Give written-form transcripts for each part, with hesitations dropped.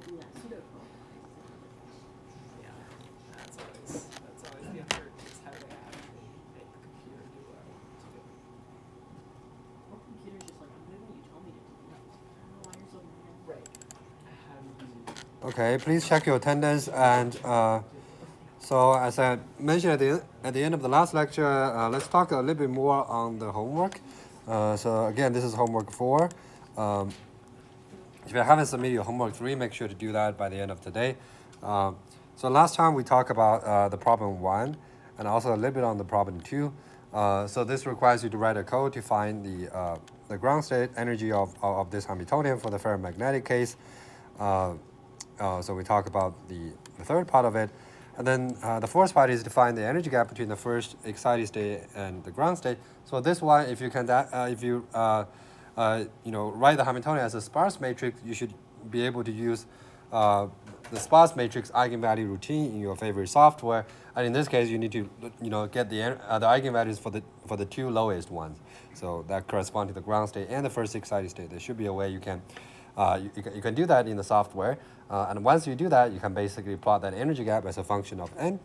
Yeah, that's always the effort. Is how they actually make the computer do what I want it to do. Or computer's just like, I'm doing what you told me to do. I don't know why you're so mad. Right. How do you? Okay, please check your attendance. And so, as I mentioned at the end of the last lecture, let's talk a little bit more on the homework. So again, this is homework 4. If you haven't submitted your homework 3, make sure to do that by the end of today. So last time we talked about the problem 1 and also a little bit on the problem 2. So this requires you to write a code to find the ground state energy of this Hamiltonian for the ferromagnetic case. So we talk about the third part of it. And then the fourth part is to find the energy gap between the first excited state and the ground state. So this one, if you can, write the Hamiltonian as a sparse matrix, you should be able to use the sparse matrix eigenvalue routine in your favorite software. And in this case, you need to get the eigenvalues for the 2 lowest ones. So that correspond to the ground state and the first excited state. There should be a way you can you can do that in the software. And once you do that, you can basically plot that energy gap as a function of n.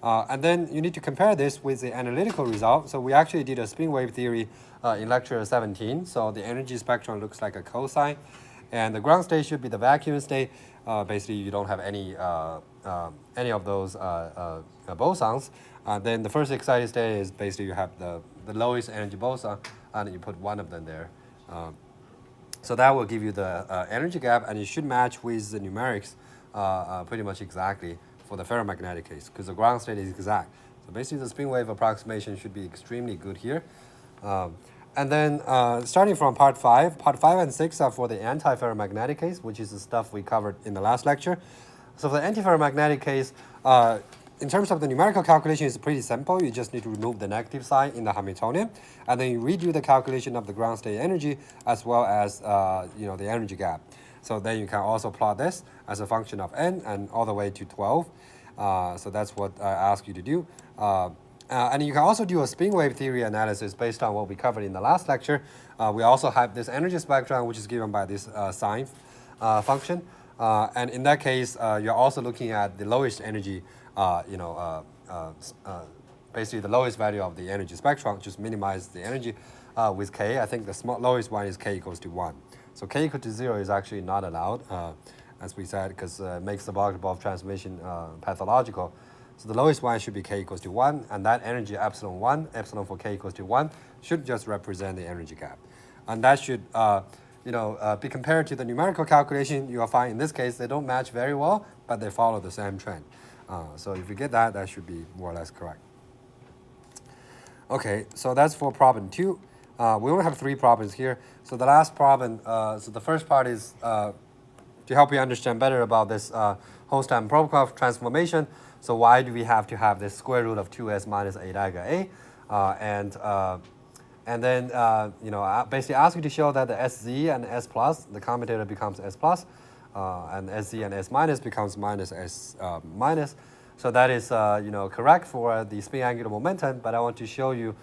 And then you need to compare this with the analytical result. So we actually did a spin wave theory in lecture 17. So the energy spectrum looks like a cosine. And the ground state should be the vacuum state. Basically, you don't have any of those bosons. Then the first excited state is basically you have the lowest energy boson, and you put one of them there. So that will give you the energy gap, and it should match with the numerics pretty much exactly for the ferromagnetic case, because the ground state is exact. So basically, the spin wave approximation should be extremely good here. And then starting from part 5 and 6 are for the anti-ferromagnetic case, which is the stuff we covered in the last lecture. So for the anti-ferromagnetic case, in terms of the numerical calculation, it's pretty simple. You just need to remove the negative sign in the Hamiltonian, and then you redo the calculation of the ground state energy as well as the energy gap. So then you can also plot this as a function of n and all the way to 12. So that's what I ask you to do. And you can also do a spin wave theory analysis based on what we covered in the last lecture. We also have this energy spectrum, which is given by this sine function. And in that case, you're also looking at the lowest energy, basically the lowest value of the energy spectrum, just minimize the energy with k. I think the lowest one is k equals to 1. So k equal to 0 is actually not allowed, as we said, because it makes the Bogdanov transformation pathological. So the lowest one should be k equals to 1, and that energy epsilon 1, epsilon for k equals to 1, should just represent the energy gap. And that should be compared to the numerical calculation. You'll find in this case they don't match very well, but they follow the same trend. So if you get that, that should be more or less correct. Okay, so that's for problem 2. We only have 3 problems here. So the last problem, so the first part is to help you understand better about this Holstein-Prokhorov transformation. So why do we have to have this square root of 2s minus a dagger a? And then basically ask you to show that the SZ and S plus, the commutator becomes S plus, and SZ and S minus becomes minus S minus. So that is correct for the spin angular momentum, but I want to show you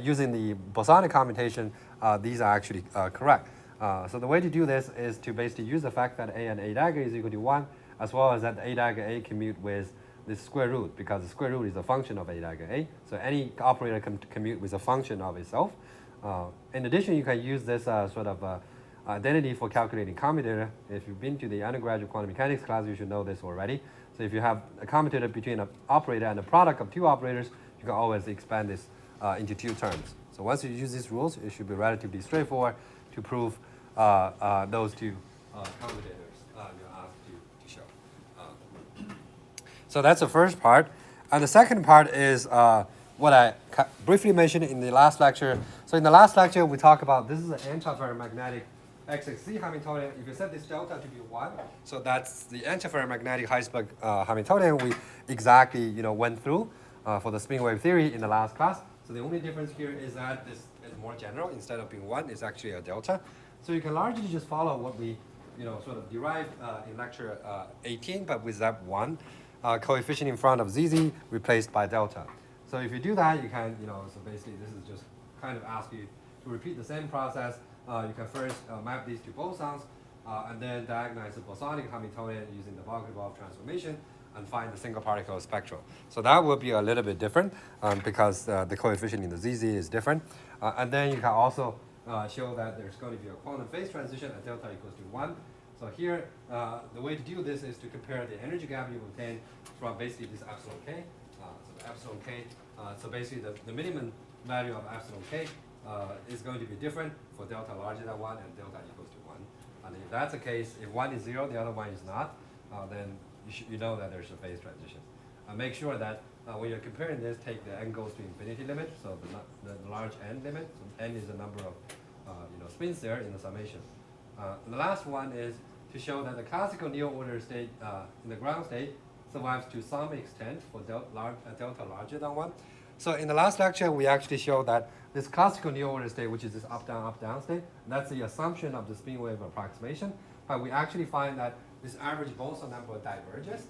using the bosonic commutation, these are actually correct. So the way to do this is to basically use the fact that a and a dagger is equal to 1, as well as that a dagger a commute with the square root, because the square root is a function of a dagger a. So any operator can commute with a function of itself. In addition, you can use this sort of identity for calculating commutator. If you've been to the undergraduate quantum mechanics class, you should know this already. So if you have a commutator between an operator and a product of 2 operators, you can always expand this into 2 terms. So once you use these rules, it should be relatively straightforward to prove those 2 commutators you're asked to show. So that's the first part. And the second part is what I briefly mentioned in the last lecture. So in the last lecture, we talked about this is an antiferromagnetic XXC Hamiltonian. If you set this delta to be 1, so that's the antiferromagnetic Heisenberg Hamiltonian we exactly went through for the spin wave theory in the last class. So the only difference here is that this is more general. Instead of being 1, it's actually a delta. So you can largely just follow what we sort of derived in lecture 18, but with that 1 coefficient in front of ZZ replaced by delta. So if you do that, you can, so basically this is just kind of ask you to repeat the same process. You can first map these to bosons. and then diagonalize the bosonic Hamiltonian using the Bogdanov transformation and find the single particle spectrum. So that will be a little bit different because the coefficient in the ZZ is different. And then you can also show that there's going to be a quantum phase transition at delta equals to 1. So here, the way to do this is to compare the energy gap you obtain from basically this epsilon k. So the epsilon k, so basically the minimum value of epsilon k is going to be different for delta larger than 1 and delta equals to 1. And if that's the case, if one is 0, the other one is not, then you know that there's a phase transition. Make sure that when you're comparing this, take the n goes to infinity limit, so the large n limit. So n is the number of spins there in the summation. The last one is to show that the classical neo-order state in the ground state survives to some extent for delta larger than 1. So in the last lecture, we actually showed that this classical neo-order state, which is this up-down state, that's the assumption of the spin wave approximation. But we actually find that this average Boson number diverges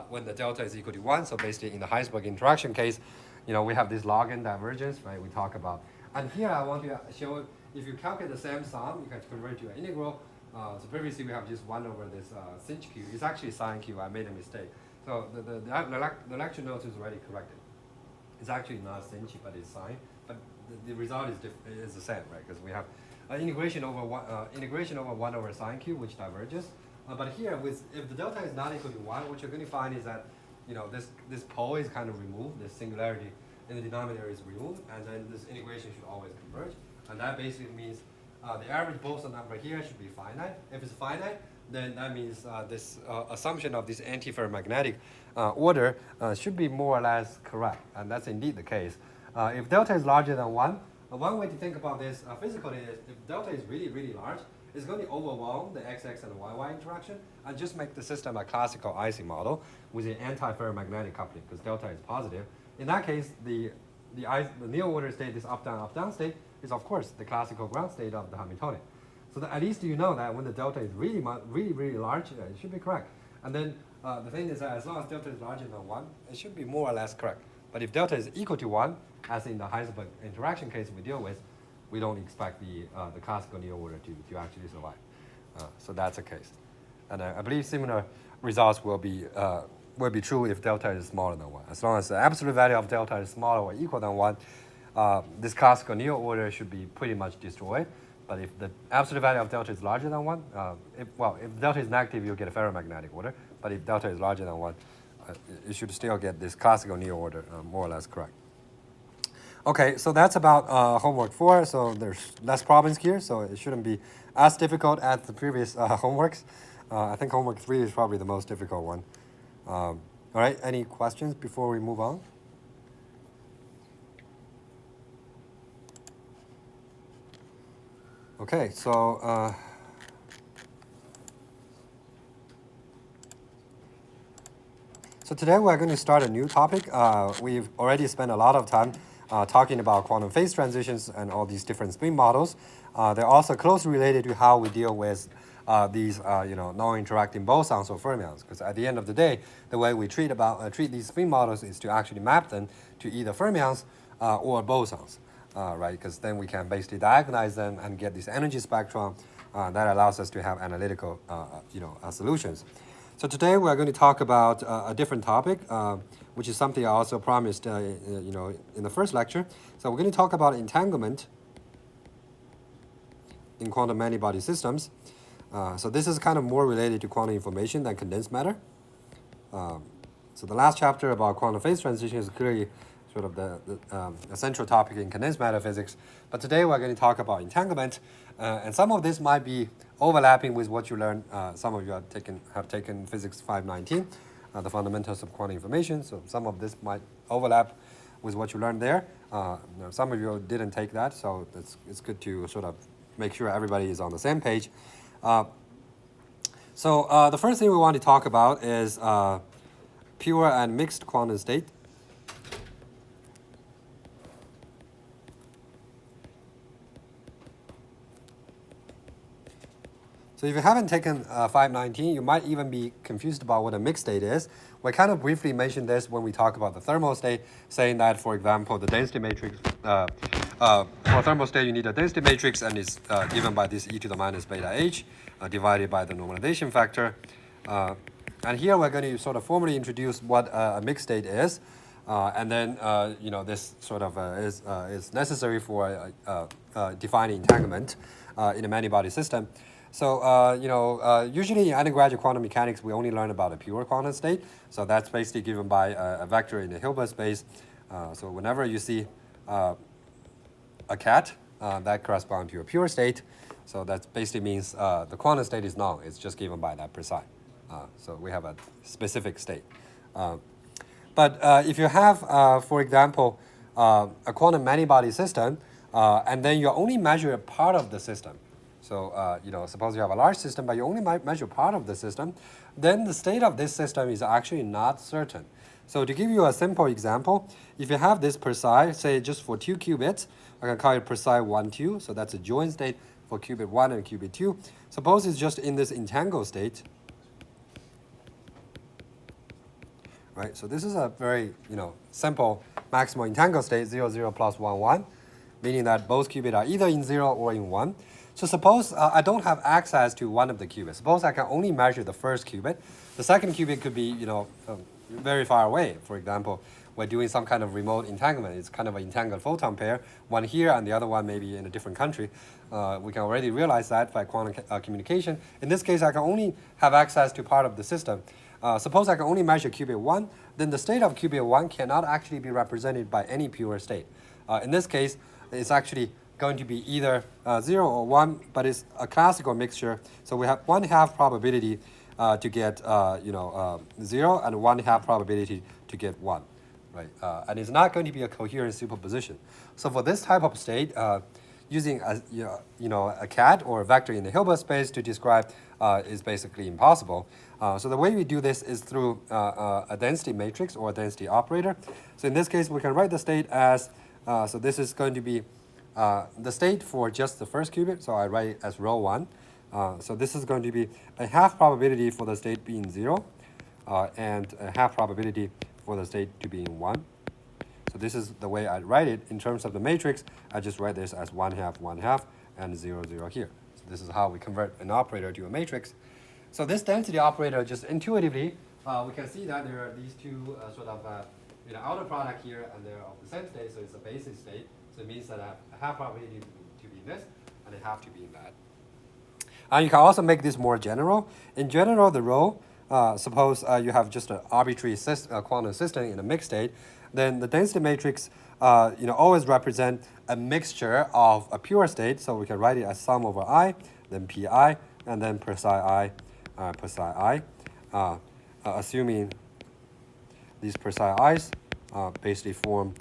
when the delta is equal to 1. So basically, in the Heisenberg interaction case, we have this log n divergence, right? We talk about. And here I want to show if you calculate the same sum, you can convert it to an integral. So previously we have just 1 over this sinh q. It's actually sine q. I made a mistake. So the lecture notes is already corrected. It's actually not sinh, but it's sine. But the result is the same, right? Because we have integration over 1 over sine q, which diverges. But here, if the delta is not equal to 1, what you're going to find is that this pole is kind of removed. This singularity in the denominator is removed, and then this integration should always converge. And that basically means the average Boson number here should be finite. If it's finite, then that means this assumption of this antiferromagnetic order should be more or less correct, and that's indeed the case. If delta is larger than 1, one way to think about this physically is if delta is really, really large, it's going to overwhelm the XX and YY interaction and just make the system a classical Ising model with an anti-ferromagnetic coupling because delta is positive. In that case, the neo-order state, this up-down state, is of course the classical ground state of the Hamiltonian. So that at least you know that when the delta is really, really large, it should be correct. And then the thing is that as long as delta is larger than 1, it should be more or less correct. But if delta is equal to 1, as in the Heisenberg interaction case we deal with, we don't expect the classical neo-order to actually survive. So that's the case. And I believe similar results will be true if delta is smaller than 1. As long as the absolute value of delta is smaller or equal than 1, this classical neo-order should be pretty much destroyed. But if the absolute value of delta is larger than 1, if delta is negative, you'll get a ferromagnetic order. But if delta is larger than 1, you should still get this classical neo-order more or less correct. Okay, so that's about homework 4. So there's less problems here, so it shouldn't be as difficult as the previous homeworks. I think homework 3 is probably the most difficult one. All right, any questions before we move on? Okay, so today we're going to start a new topic. We've already spent a lot of time talking about quantum phase transitions and all these different spin models. They're also closely related to how we deal with these non-interacting bosons or fermions. Because at the end of the day, the way we treat these spin models is to actually map them to either fermions or bosons. Right? Because then we can basically diagonalize them and get this energy spectrum that allows us to have analytical, solutions. So today we're going to talk about a different topic, which is something I also promised, in the first lecture. So we're going to talk about entanglement in quantum many-body systems. So this is kind of more related to quantum information than condensed matter. So the last chapter about quantum phase transition is clearly sort of the central topic in condensed matter physics. But today we're going to talk about entanglement, and some of this might be overlapping with what you learned. Some of you have taken Physics 519, the fundamentals of quantum information. So some of this might overlap with what you learned there. Some of you didn't take that, so it's good to sort of make sure everybody is on the same page. So the first thing we want to talk about is pure and mixed quantum state. So if you haven't taken 519, you might even be confused about what a mixed state is. We kind of briefly mentioned this when we talk about the thermal state, saying that, for example, the density matrix for thermal state, you need a density matrix, and it's given by this e to the minus beta h divided by the normalization factor. And here we're going to sort of formally introduce what a mixed state is, and then this sort of is necessary for defining entanglement in a many-body system. So usually in undergraduate quantum mechanics, we only learn about a pure quantum state. So that's basically given by a vector in the Hilbert space. So whenever you see a cat, that corresponds to a pure state. So that basically means the quantum state is null. It's just given by that precise. So we have a specific state. But if you have, for example, a quantum many-body system, and then you only measure a part of the system. So suppose you have a large system, but you only measure part of the system, then the state of this system is actually not certain. So to give you a simple example, if you have this precise, say just for 2 qubits, I can call it precise 1, 2. So that's a joint state for qubit 1 and qubit 2. Suppose it's just in this entangled state. Right, so this is a very simple maximal entangled state, 0, 0 plus 1, 1, meaning that both qubits are either in 0 or in 1. So suppose I don't have access to one of the qubits. Suppose I can only measure the first qubit. The second qubit could be very far away. For example, we're doing some kind of remote entanglement. It's kind of an entangled photon pair, one here and the other one maybe in a different country. We can already realize that by quantum communication. In this case, I can only have access to part of the system. Suppose I can only measure qubit 1, then the state of qubit 1 cannot actually be represented by any pure state. In this case, it's actually going to be either 0 or 1, but it's a classical mixture. So we have 1/2 probability to get 0 and 1/2 probability to get 1, right? And it's not going to be a coherent superposition. So for this type of state, using a cat or a vector in the Hilbert space to describe is basically impossible. So the way we do this is through a density matrix or a density operator. So in this case, we can write the state as, so this is going to be the state for just the first qubit. So I write it as rho 1. So this is going to be a 1/2 probability for the state being 0 and a 1/2 probability for the state to be in 1. So this is the way I write it. In terms of the matrix, I just write this as 1/2, 1/2, and 0, 0 here. So this is how we convert an operator to a matrix. So this density operator, just intuitively, we can see that there are these two sort of outer product here, and they're of the same state, so it's a basic state. So it means that I have a 1/2 probability to be in this, and a 1/2 to be in that. And you can also make this more general. In general, the rho, suppose you have just an arbitrary quantum system in a mixed state, then the density matrix always represent a mixture of a pure state. So we can write it as sum over I, then pi, and then psi I, assuming these psi i's basically form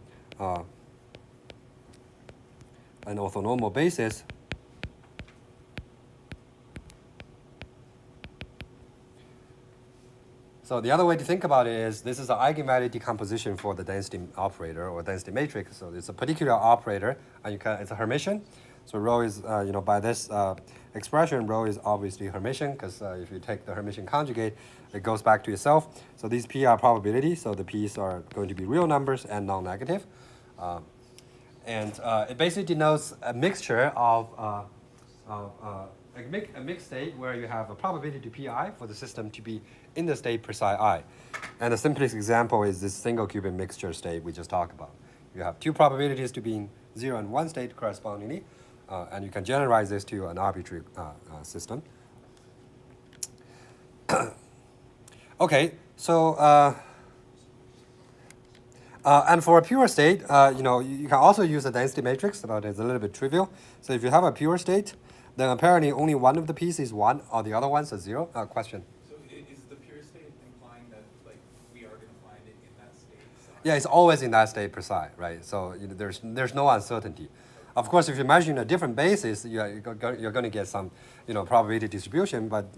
an orthonormal basis. So the other way to think about it is this is an eigenvalue decomposition for the density operator or density matrix. So it's a particular operator, and it's a Hermitian. So rho is, by this expression, rho is obviously Hermitian, because if you take the Hermitian conjugate, it goes back to itself. So these p are probability, so the p's are going to be real numbers and non-negative. And it basically denotes a mixture of a mixed state where you have a probability to pi for the system to be in the state psi I. And the simplest example is this single qubit mixture state we just talked about. You have two probabilities to be in 0 and 1 state correspondingly, and you can generalize this to an arbitrary system. Okay, so and for a pure state, you can also use a density matrix, but it's a little bit trivial. So if you have a pure state, then apparently only one of the pieces is 1, or the other ones are 0. Question? So is the pure state implying that we are going to find it in that state? Yeah, it's always in that state precise, right? So there's no uncertainty. Of course, if you're measuring a different basis, you're going to get some probability distribution. But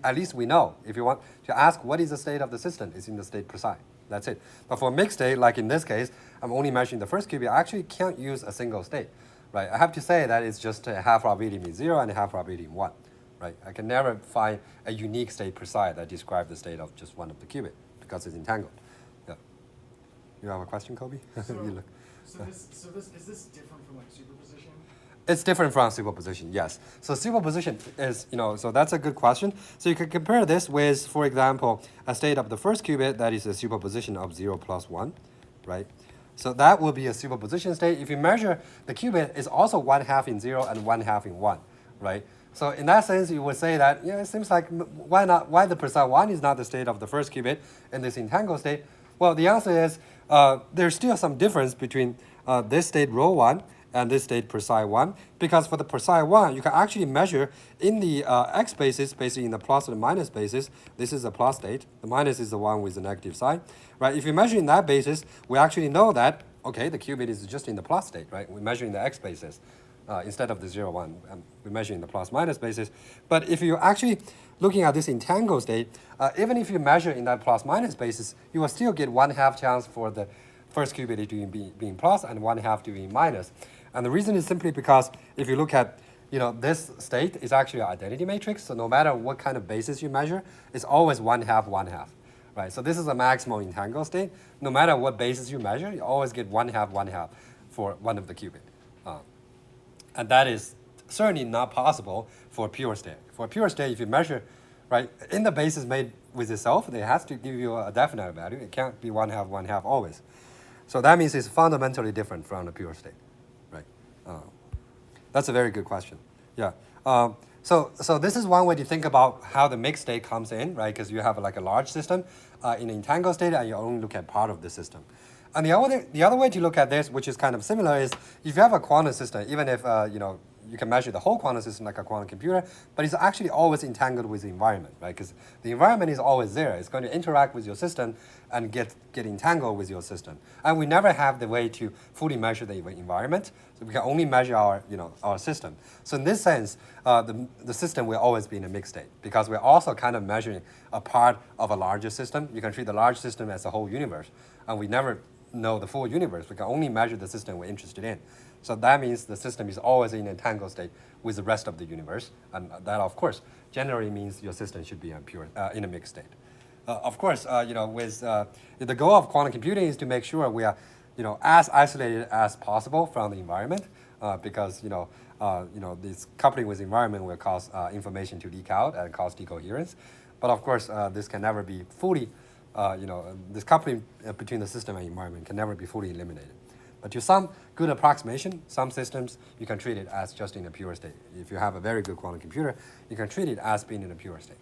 at least we know. If you want to ask what is the state of the system, it's in the state precise. That's it. But for a mixed state, like in this case, I'm only measuring the first qubit. I actually can't use a single state, right? I have to say that it's just a 1/2 probability means 0 and a 1/2 probability in 1, right? I can never find a unique state precise that describes the state of just one of the qubit because it's entangled. Yeah. You have a question, Kobe? So, You look. So this is this different from like superposition? It's different from superposition, yes. So superposition is, so that's a good question. So you can compare this with, for example, a state of the first qubit that is a superposition of 0 plus 1, right? So that will be a superposition state. If you measure the qubit, it's also 1/2 in 0 and 1/2 in 1, right? So in that sense, you would say that, it seems like why the precise 1 is not the state of the first qubit in this entangled state? Well, the answer is there's still some difference between this state rho 1 and this state precise 1, because for the precise 1, you can actually measure in the x basis, basically in the plus and minus basis. This is a plus state. The minus is the one with the negative sign, right? If you measure in that basis, we actually know that, okay, the qubit is just in the plus state, right? We measure in the x basis instead of the 0, 1. We measure in the plus minus basis. But if you're actually looking at this entangled state, even if you measure in that plus minus basis, you will still get 1/2 chance for the first qubit to being plus and 1/2 to be minus. And the reason is simply because if you look at, this state is actually an identity matrix. So no matter what kind of basis you measure, it's always 1/2, 1/2, right? So this is a maximal entangled state. No matter what basis you measure, you always get 1/2, 1/2 for one of the qubit. And that is certainly not possible for a pure state. For a pure state, if you measure, right, in the basis made with itself, it has to give you a definite value. It can't be 1/2, 1/2 always. So that means it's fundamentally different from the pure state. That's a very good question. Yeah. So this is one way to think about how the mixed state comes in, right? Because you have like a large system in an entangled state, and you only look at part of the system. And the other way to look at this, which is kind of similar, is if you have a quantum system, even if you can measure the whole quantum system like a quantum computer, but it's actually always entangled with the environment, right? Because the environment is always there. It's going to interact with your system and get entangled with your system. And we never have the way to fully measure the environment, so we can only measure our system. So in this sense, the system will always be in a mixed state, because we're also kind of measuring a part of a larger system. You can treat the large system as a whole universe, and we never know the full universe. We can only measure the system we're interested in. So that means the system is always in an entangled state with the rest of the universe, and that, of course, generally means your system should be in a mixed state. Of course, with the goal of quantum computing is to make sure we are, as isolated as possible from the environment, because this coupling with the environment will cause information to leak out and cause decoherence. But of course, this can never be fully, this coupling between the system and environment can never be fully eliminated. But to some good approximation, some systems, you can treat it as just in a pure state. If you have a very good quantum computer, you can treat it as being in a pure state.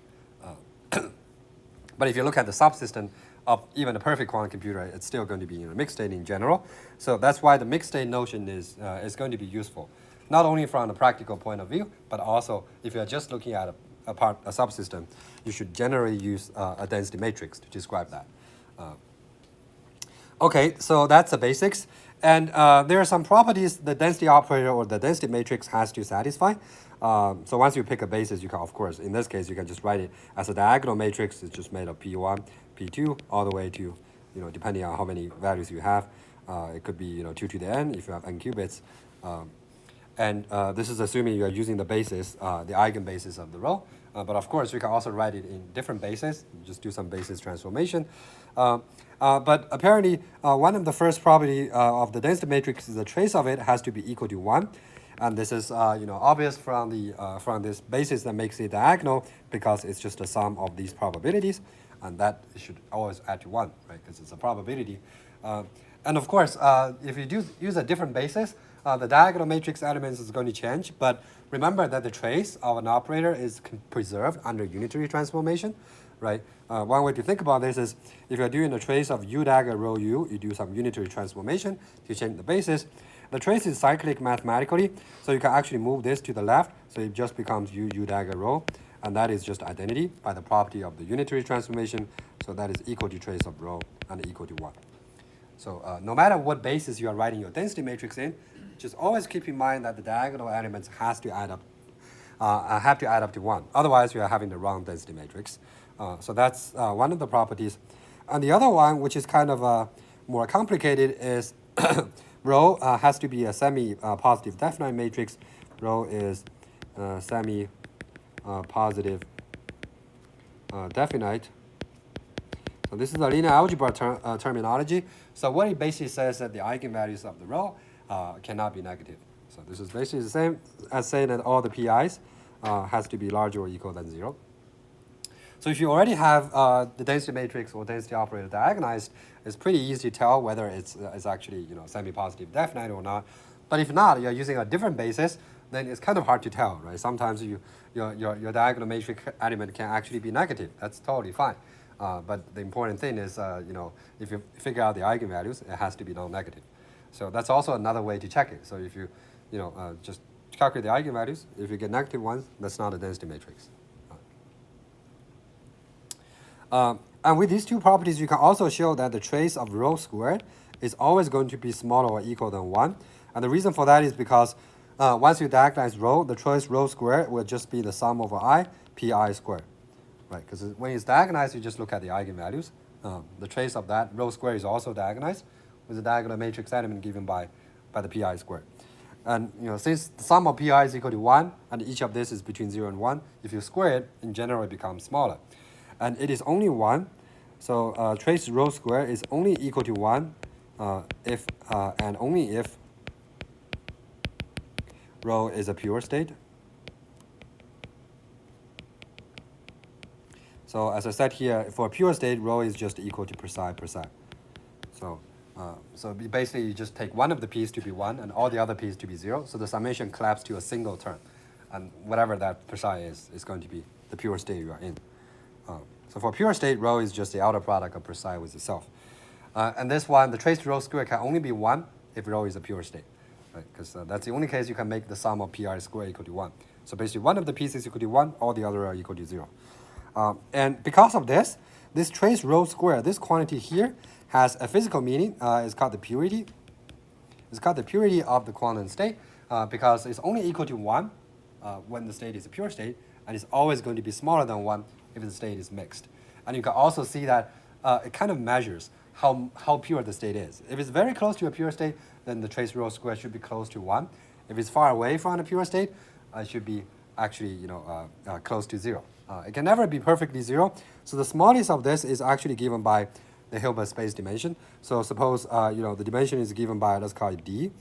But if you look at the subsystem of even a perfect quantum computer, it's still going to be in a mixed state in general. So that's why the mixed state notion is going to be useful, not only from a practical point of view, but also if you're just looking at a subsystem, you should generally use a density matrix to describe that. Okay, so that's the basics. And there are some properties the density operator or the density matrix has to satisfy. So once you pick a basis, you can, of course, in this case, you can just write it as a diagonal matrix. It's just made of P1, P2, all the way to, depending on how many values you have. It could be, 2 to the n if you have n qubits. And this is assuming you are using the basis, the eigenbasis of the rho. But of course, you can also write it in different bases. Just do some basis transformation. But apparently, one of the first property of the density matrix is the trace of it has to be equal to 1. And this is obvious from this basis that makes it diagonal, because it's just a sum of these probabilities. And that should always add to 1, right? Because it's a probability. And of course, if you use a different basis, the diagonal matrix elements is going to change. But remember that the trace of an operator is preserved under unitary transformation, right? One way to think about this is if you're doing a trace of u dagger rho u, you do some unitary transformation to change the basis. The trace is cyclic mathematically, so you can actually move this to the left, so it just becomes u dagger rho, and that is just identity by the property of the unitary transformation, so that is equal to trace of rho and equal to 1. So no matter what basis you are writing your density matrix in, just always keep in mind that the diagonal elements have to add up to 1. Otherwise, you are having the wrong density matrix. So that's one of the properties. And the other one, which is kind of more complicated, is rho has to be a semi-positive definite matrix. Rho is semi-positive definite. So this is a linear algebra terminology. So what it basically says that the eigenvalues of the rho cannot be negative. So this is basically the same as saying that all the PIs has to be larger or equal than 0. So if you already have the density matrix or density operator diagonalized, it's pretty easy to tell whether it's actually semi-positive definite or not. But if not, you're using a different basis, then it's kind of hard to tell, right? Sometimes your diagonal matrix element can actually be negative. That's totally fine. But the important thing is, if you figure out the eigenvalues, it has to be non-negative. So that's also another way to check it. So if you, just calculate the eigenvalues, if you get negative ones, that's not a density matrix. And with these two properties, you can also show that the trace of rho squared is always going to be smaller or equal than 1. And the reason for that is because once you diagonalize rho, the trace rho squared will just be the sum over I, pi squared. Right, because when it's diagonalized, you just look at the eigenvalues. The trace of that rho squared is also diagonalized with the diagonal matrix element given by the pi squared. And since the sum of pi is equal to 1, and each of this is between 0 and 1, if you square it, in general, it becomes smaller. And it is only 1, so trace rho squared is only equal to 1 if and only if rho is a pure state. So as I said here, for a pure state, rho is just equal to psi. So basically, you just take one of the p's to be 1 and all the other p's to be 0. So the summation collapses to a single term. And whatever that psi is going to be the pure state you are in. So for pure state, rho is just the outer product of psi with itself. And this one, the trace rho squared can only be 1 if rho is a pure state. Right? Because that's the only case you can make the sum of pi squared equal to 1. So basically, one of the p's is equal to 1, all the other are equal to 0. And because of this trace rho square, this quantity here has a physical meaning. It's called the purity. It's called the purity of the quantum state because it's only equal to 1 when the state is a pure state, and it's always going to be smaller than 1 if the state is mixed. And you can also see that it kind of measures how pure the state is. If it's very close to a pure state, then the trace rho square should be close to 1. If it's far away from a pure state, it should be actually close to 0. It can never be perfectly 0. So the smallest of this is actually given by the Hilbert space dimension. So suppose the dimension is given by, let's call it d.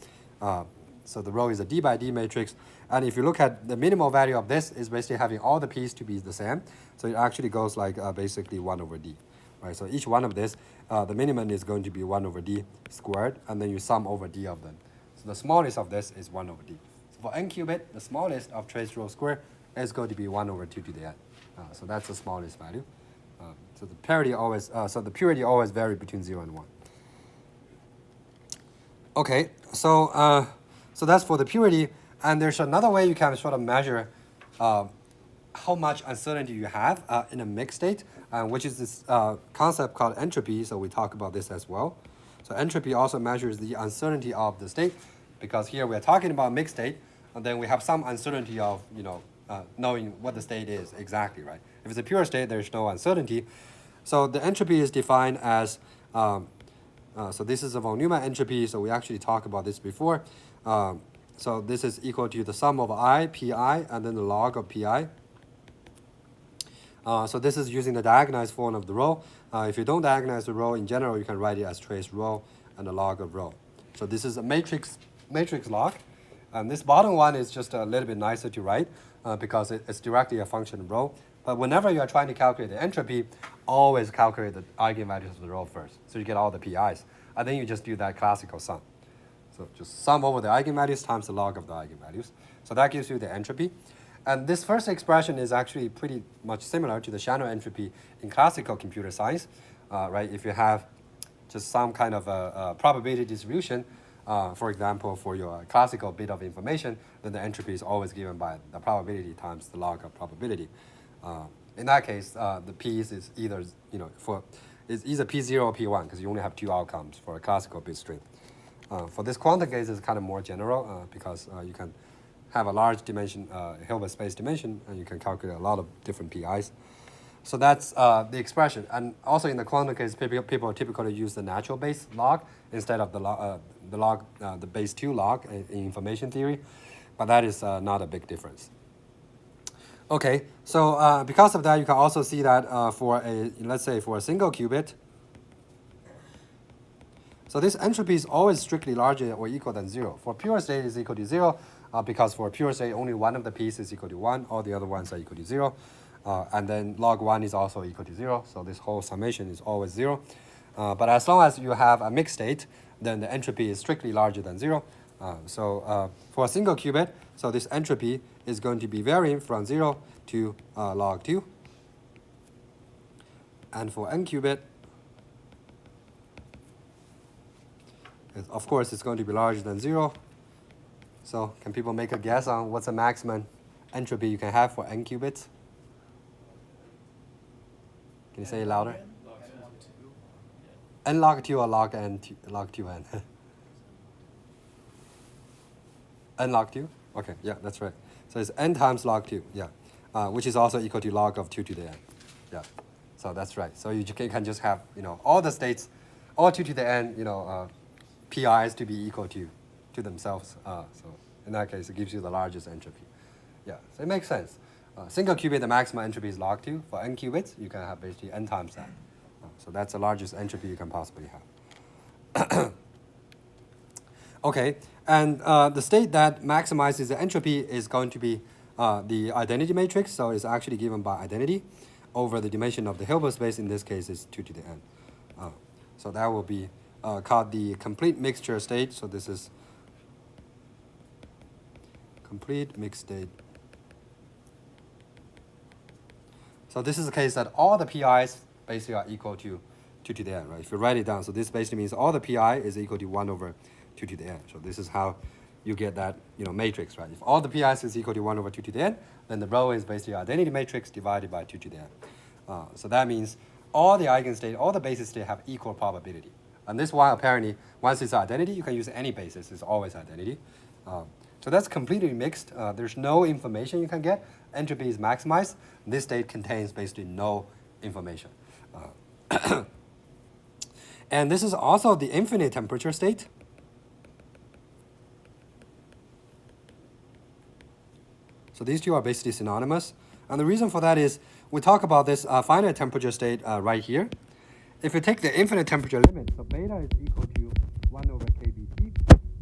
So the rho is a d by d matrix. And if you look at the minimal value of this, is basically having all the p's to be the same. So it actually goes like basically 1 over d. Right? So each one of this, the minimum is going to be 1 over d squared, and then you sum over d of them. So the smallest of this is 1 over d. So for n qubit, the smallest of trace rho squared is going to be 1 over 2 to the n. So that's the smallest value. So the purity always varies between 0 and 1. Okay, so that's for the purity. And there's another way you can sort of measure how much uncertainty you have in a mixed state, which is this concept called entropy. So we talk about this as well. So entropy also measures the uncertainty of the state, because here we're talking about mixed state, and then we have some uncertainty of knowing what the state is exactly, right? If it's a pure state, there's no uncertainty. So the entropy is defined as, so this is a von Neumann entropy, so we actually talked about this before. So this is equal to the sum of I, pi, and then the log of pi. So this is using the diagonalized form of the rho. If you don't diagonalize the rho, in general, you can write it as trace rho and the log of rho. So this is a matrix log. And this bottom one is just a little bit nicer to write because it's directly a function of rho. But whenever you are trying to calculate the entropy, always calculate the eigenvalues of the rho first. So you get all the PIs. And then you just do that classical sum. So just sum over the eigenvalues times the log of the eigenvalues. So that gives you the entropy. And this first expression is actually pretty much similar to the Shannon entropy in classical computer science, right? If you have just some kind of a probability distribution, for example, for your classical bit of information, then the entropy is always given by the probability times the log of probability. In that case, the p's is either is either p0 or p1 because you only have 2 outcomes for a classical bit stream. For this quantum case, it's kind of more general because you can have a large dimension, Hilbert space dimension, and you can calculate a lot of different PIs. So that's the expression. And also in the quantum case, people typically use the natural base log instead of the base 2 log in information theory, but that is not a big difference. Okay, so because of that, you can also see that for a, let's say for a single qubit, so this entropy is always strictly larger or equal than 0. For pure state is equal to 0, because for pure state only one of the pieces is equal to 1, all the other ones are equal to 0. And then log 1 is also equal to 0, so this whole summation is always 0. But as long as you have a mixed state, then the entropy is strictly larger than 0. So for a single qubit, so this entropy is going to be varying from 0 to log 2. And for n qubit, of course, it's going to be larger than 0. So can people make a guess on what's the maximum entropy you can have for n qubits? Can you say it louder? N log 2 or log n log 2n? N log 2? Okay, yeah, that's right. So it's n times log 2, yeah, which is also equal to log of 2 to the n. Yeah, so that's right. So you can just have, all the states, all 2 to the n, PIs to be equal to themselves. So in that case, it gives you the largest entropy. Yeah, so it makes sense. Single qubit, the maximum entropy is log 2. For n qubits, you can have basically n times that. So that's the largest entropy you can possibly have. Okay, and the state that maximizes the entropy is going to be the identity matrix. So it's actually given by identity over the dimension of the Hilbert space. In this case, is 2 to the n. So that will be called the complete mixture state. So this is complete mixed state. So this is the case that all the PIs basically are equal to 2 to the n, right? If you write it down, so this basically means all the PI is equal to 1 over 2 to the n. So this is how you get that matrix, right? If all the PIs is equal to 1 over 2 to the n, then the rho is basically identity matrix divided by 2 to the n. So that means all the eigenstate, all the basis state have equal probability. And this one apparently, once it's identity, you can use any basis. It's always identity. So that's completely mixed. There's no information you can get. Entropy is maximized. This state contains basically no information. And this is also the infinite temperature state. So these two are basically synonymous. And the reason for that is we talk about this finite temperature state right here. If you take the infinite temperature limit, so beta is equal to 1 over kBT,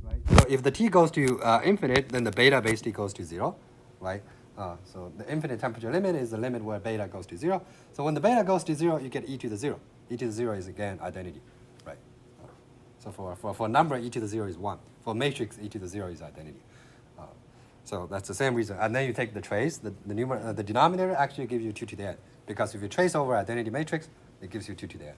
right? So if the T goes to infinite, then the beta basically goes to 0, right? So the infinite temperature limit is the limit where beta goes to 0. So when the beta goes to 0, you get e to the 0. E to the 0 is, again, identity, right? So for a number, e to the 0 is 1. For a matrix, e to the 0 is identity. So that's the same reason. And then you take the trace. The denominator actually gives you 2 to the n. Because if you trace over identity matrix, it gives you 2 to the n.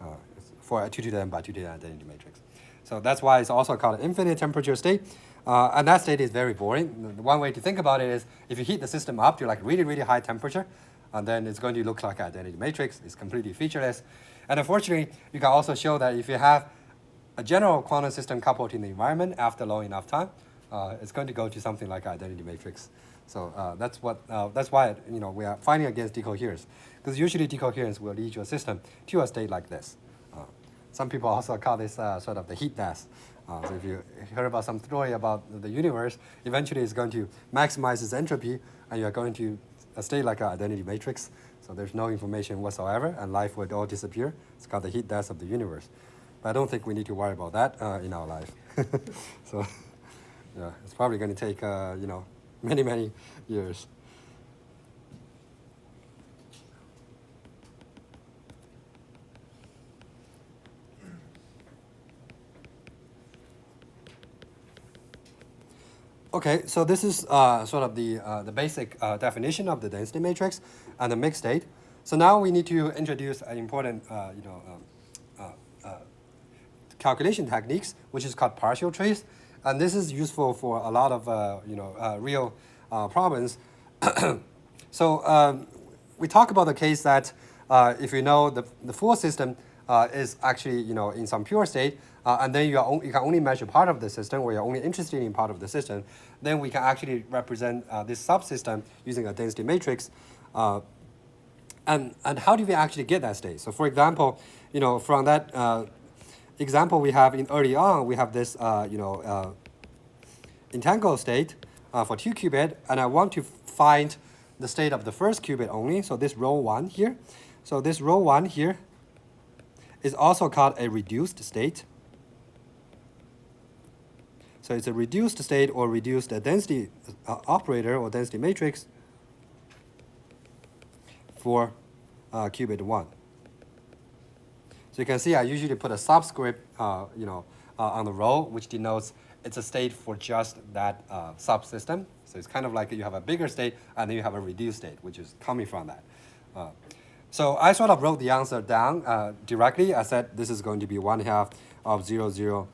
Right? For a 2 to the n by 2 to the n identity matrix. So that's why it's also called an infinite temperature state. And that state is very boring. The one way to think about it is if you heat the system up to like really, really high temperature, and then it's going to look like an identity matrix. It's completely featureless. And unfortunately, you can also show that if you have a general quantum system coupled in the environment after long enough time, it's going to go to something like an identity matrix. So that's why we are fighting against decoherence, because usually decoherence will lead your system to a state like this. Some people also call this sort of the heat death. So if you heard about some story about the universe, eventually it's going to maximize its entropy, and you're going to a state like an identity matrix. So there's no information whatsoever, and life would all disappear. It's called the heat death of the universe. But I don't think we need to worry about that in our life. So yeah, it's probably going to take many, many years. Okay, so this is sort of the basic definition of the density matrix and the mixed state. So now we need to introduce an important calculation techniques, which is called partial trace, and this is useful for a lot of real problems. So we talk about the case that if you know the full system is actually in some pure state, and then you can only measure part of the system, or you're only interested in part of the system, then we can actually represent this subsystem using a density matrix. And how do we actually get that state? So for example, from that example we have early on, we have this entangled state for 2 qubit, and I want to find the state of the first qubit only, so this row 1 here. So this row 1 here is also called a reduced state. So it's a reduced state or reduced density operator or density matrix for qubit 1. So you can see I usually put a subscript on the row, which denotes it's a state for just that subsystem. So it's kind of like you have a bigger state and then you have a reduced state, which is coming from that. So I sort of wrote the answer down directly. I said this is going to be 1/2 of 0, 0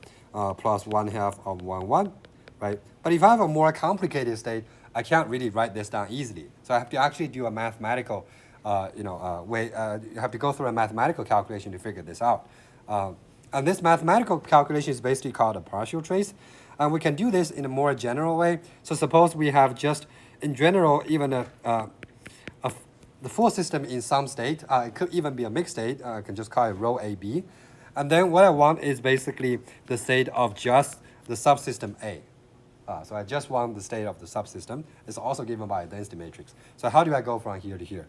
plus 1/2 of 1, 1, right? But if I have a more complicated state, I can't really write this down easily. So I have to actually do a mathematical way. You have to go through a mathematical calculation to figure this out. And this mathematical calculation is basically called a partial trace. And we can do this in a more general way. So suppose we have just, in general, even the full system in some state. It could even be a mixed state. I can just call it row AB. And then what I want is basically the state of just the subsystem A. So I just want the state of the subsystem. It's also given by a density matrix. So how do I go from here to here?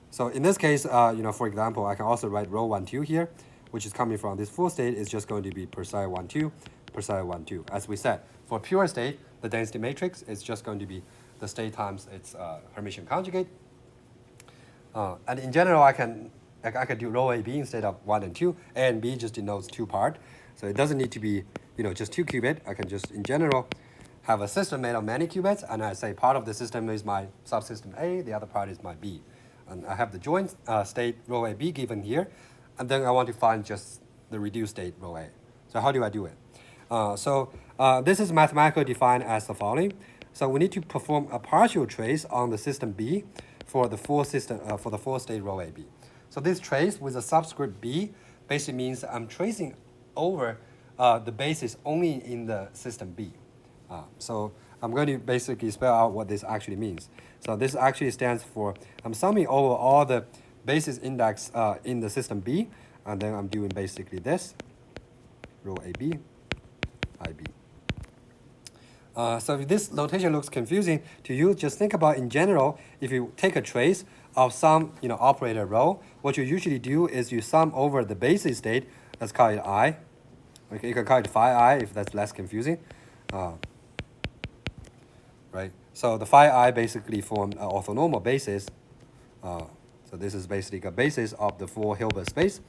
So in this case, for example, I can also write row 1, 2 here, which is coming from this full state is just going to be per psi 1, 2, per psi 1, 2. As we said, for pure state, the density matrix is just going to be the state times its Hermitian conjugate. And in general, I could do row AB instead of 1 and 2. A and B just denotes 2 part. So it doesn't need to be just 2 qubit. I can just, in general, have a system made of many qubits, and I say part of the system is my subsystem A, the other part is my B. And I have the joint state row AB given here, and then I want to find just the reduced state row A. So how do I do it? This is mathematically defined as the following. So we need to perform a partial trace on the system B for the full system for the full state row AB. So this trace with a subscript B basically means I'm tracing over the basis only in the system B. So I'm going to basically spell out what this actually means. So this actually stands for I'm summing over all the basis index in the system B, and then I'm doing basically this, row AB, IB. So if this notation looks confusing to you, just think about in general, if you take a trace of some operator row, what you usually do is you sum over the basis state, let's call it I. Okay, you can call it phi I if that's less confusing. Right? So the phi I basically form an orthonormal basis. So this is basically a basis of the full Hilbert space.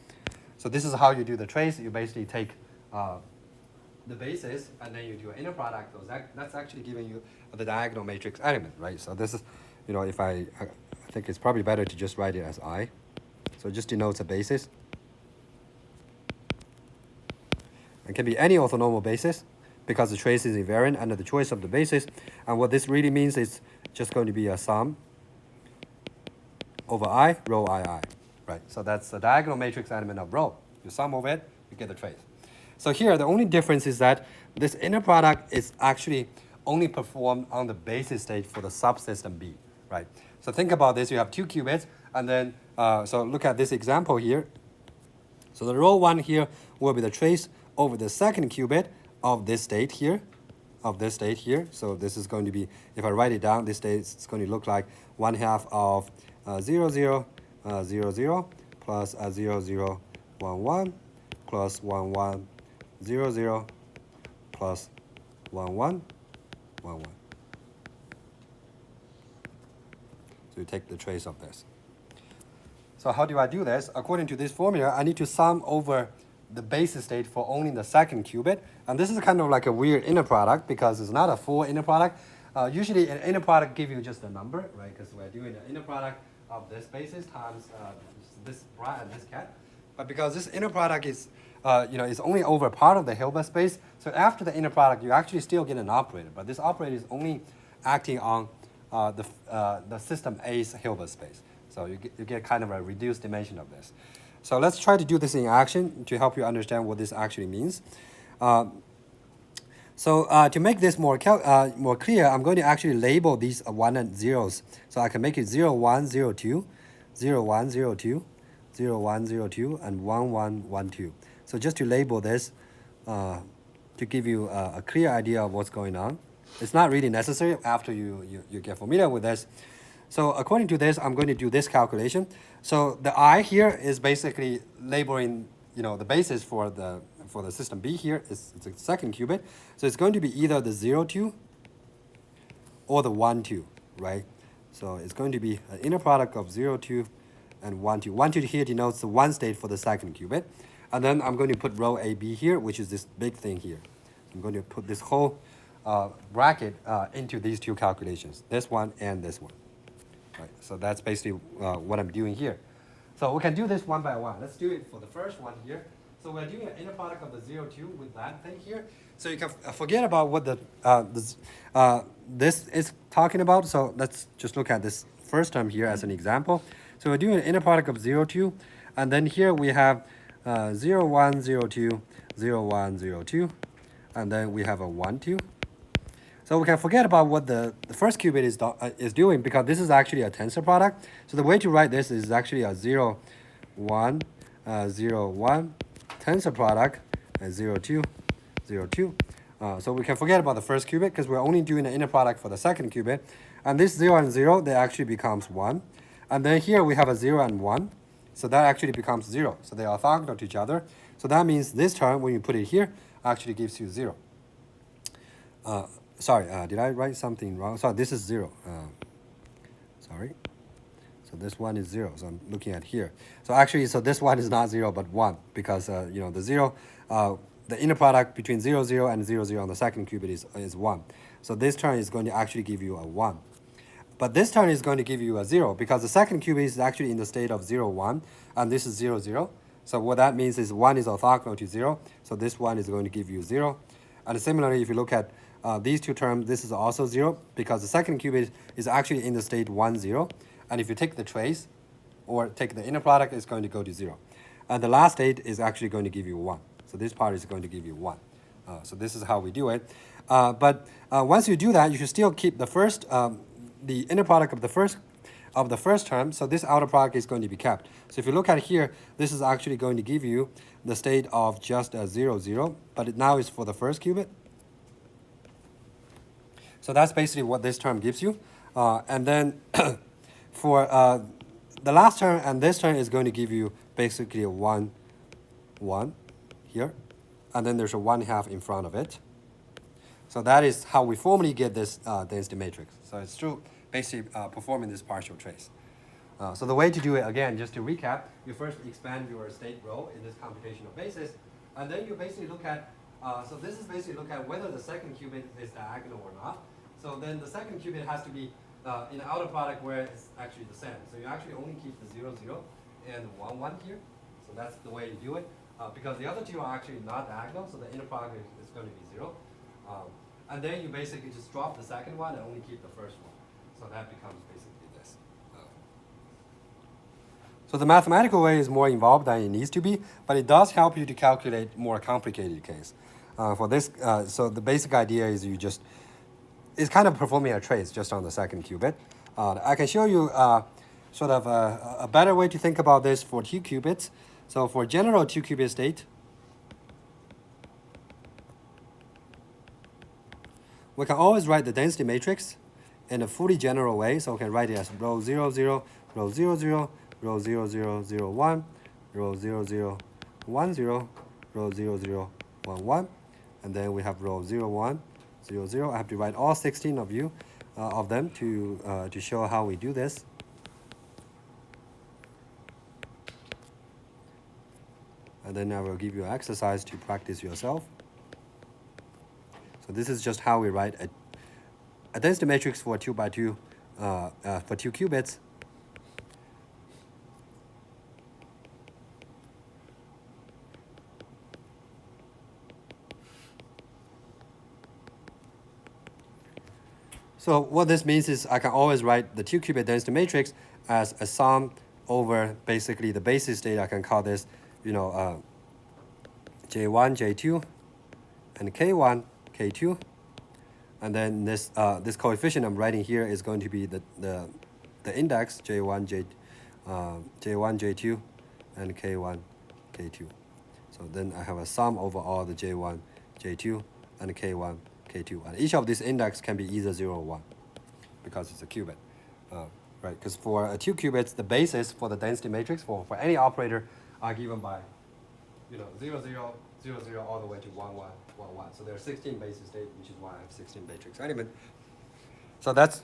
So this is how you do the trace. You basically take the basis and then you do an inner product. So that's actually giving you the diagonal matrix element, right? So this is, if I think it's probably better to just write it as I. So it just denotes a basis. It can be any orthonormal basis because the trace is invariant under the choice of the basis. And what this really means is just going to be a sum over I, row II, right? So that's the diagonal matrix element of row. You sum over it, you get the trace. So here, the only difference is that this inner product is actually only performed on the basis state for the subsystem B, right? So think about this. You have 2 qubits, and then, so look at this example here. So the row 1 here will be the trace over the second qubit of this state here, So this is going to be, if I write it down, this state is going to look like 1/2 of 0, 0, 0, 0, plus 0, 0, 1, 1, plus 1, 1, 0, 0, plus 1, 1, 1, 1. So you take the trace of this. So how do I do this? According to this formula, I need to sum over the basis state for only the second qubit. And this is kind of like a weird inner product because it's not a full inner product. Usually an inner product gives you just a number, right? Because we're doing the inner product of this basis times this bra and this cat. But because this inner product is, is only over part of the Hilbert space, so after the inner product, you actually still get an operator. But this operator is only acting on the system A's Hilbert space. So you get kind of a reduced dimension of this. So let's try to do this in action to help you understand what this actually means. To make this more clear, I'm going to actually label these 1 and 0s. So I can make it 0, 1, 0, 2, 0, 1, 0, 2, 0, 1, 0, 2, and 1, 1, 1, 2. So just to label this to give you a clear idea of what's going on. it's not really necessary after you get familiar with this. So according to this, I'm going to do this calculation. So the I here is basically labeling, the basis for the system B here is it's a second qubit. So it's going to be either the 0, 2 or the 1, 2, right? So it's going to be an inner product of 0, 2 and 1, 2. 1, 2 here denotes the one state for the second qubit. And then I'm going to put row AB here, which is this big thing here. I'm going to put this whole bracket into these two calculations, this one and this one. Right, so that's basically what I'm doing here. So we can do this one by one. Let's do it for the first one here. So we're doing an inner product of the 0, 2 with that thing here. So you can forget about what this is talking about. So let's just look at this first term here as an example. So we're doing an inner product of 0, 2. And then here we have 0, 1, 0, 2, 0, 1, 0, 2. And then we have a 1, 2. So we can forget about what the first qubit is doing, because this is actually a tensor product. So the way to write this is actually a 0, 1, 0, 1 tensor product, 0, 2, 0, 2. So we can forget about the first qubit because we're only doing the inner product for the second qubit. And this 0 and 0, they actually becomes 1. And then here we have a 0 and 1. So that actually becomes 0. So they are orthogonal to each other. So that means this term, when you put it here, actually gives you 0. Sorry, did I write something wrong? Sorry, this is 0. Sorry. So this one is 0. So I'm looking at here. So actually, so this one is not 0, but 1, because, the 0, the inner product between 0, 0 and 0, 0 on the second qubit is 1. So this term is going to actually give you a 1. But this term is going to give you a 0, because the second qubit is actually in the state of 0, 1, and this is 0, 0. So what that means is 1 is orthogonal to 0. So this one is going to give you 0. And similarly, if you look at these two terms, this is also 0, because the second qubit is actually in the state 1, 0. And if you take the trace, or take the inner product, it's going to go to 0. And the last state is actually going to give you 1. So this part is going to give you 1. So this is how we do it. But once you do that, you should still keep the first, the inner product of the first term. So this outer product is going to be kept. So if you look at here, this is actually going to give you the state of just a 0, 0. But it now is for the first qubit. So that's basically what this term gives you. And then for the last term and this term is going to give you basically a 1, 1 here. And then there's a 1/2 in front of it. So that is how we formally get this density matrix. So it's through basically performing this partial trace. So the way to do it, again, just to recap, you first expand your state row in this computational basis. And then you basically look at, so this is basically look at whether the second qubit is diagonal or not. So then the second qubit has to be in the outer product where it's actually the same. So you actually only keep the 0, 0 and 1, 1 here. So that's the way you do it. Because the other two are actually not diagonal, so the inner product is going to be 0. And then you basically just drop the second one and only keep the first one. So that becomes basically this. So the mathematical way is more involved than it needs to be, but it does help you to calculate more complicated case. For this, so the basic idea is you just, it's kind of performing a trace just on the second qubit. I can show you sort of a better way to think about this for 2 qubits. So for general 2 qubit state, we can always write the density matrix in a fully general way. So we can write it as row 0, 0, row 0, 0, row 0, 0, 0, 1, row 0, 0, 1, 0, row 0, 0, 1, 1. And then we have row 0, 1, 0, 0. I have to write all 16 of them to show how we do this. And then I will give you an exercise to practice yourself. So this is just how we write a density matrix for 2 by 2 for 2 qubits. So what this means is I can always write the 2 qubit density matrix as a sum over basically the basis state. I can call this, J1, J2, and K1, K2. And then this coefficient I'm writing here is going to be the index J1, J2, and K1, K2. So then I have a sum over all the J1, J2, and K1, K2. And each of these index can be either 0 or 1 because it's a qubit. Right, because for 2 qubits, the basis for the density matrix for any operator are given by 0, 0, 0, 0, all the way to 1, 1, 1, 1. So there are 16 basis states, which is why I have 16 matrix element. So that's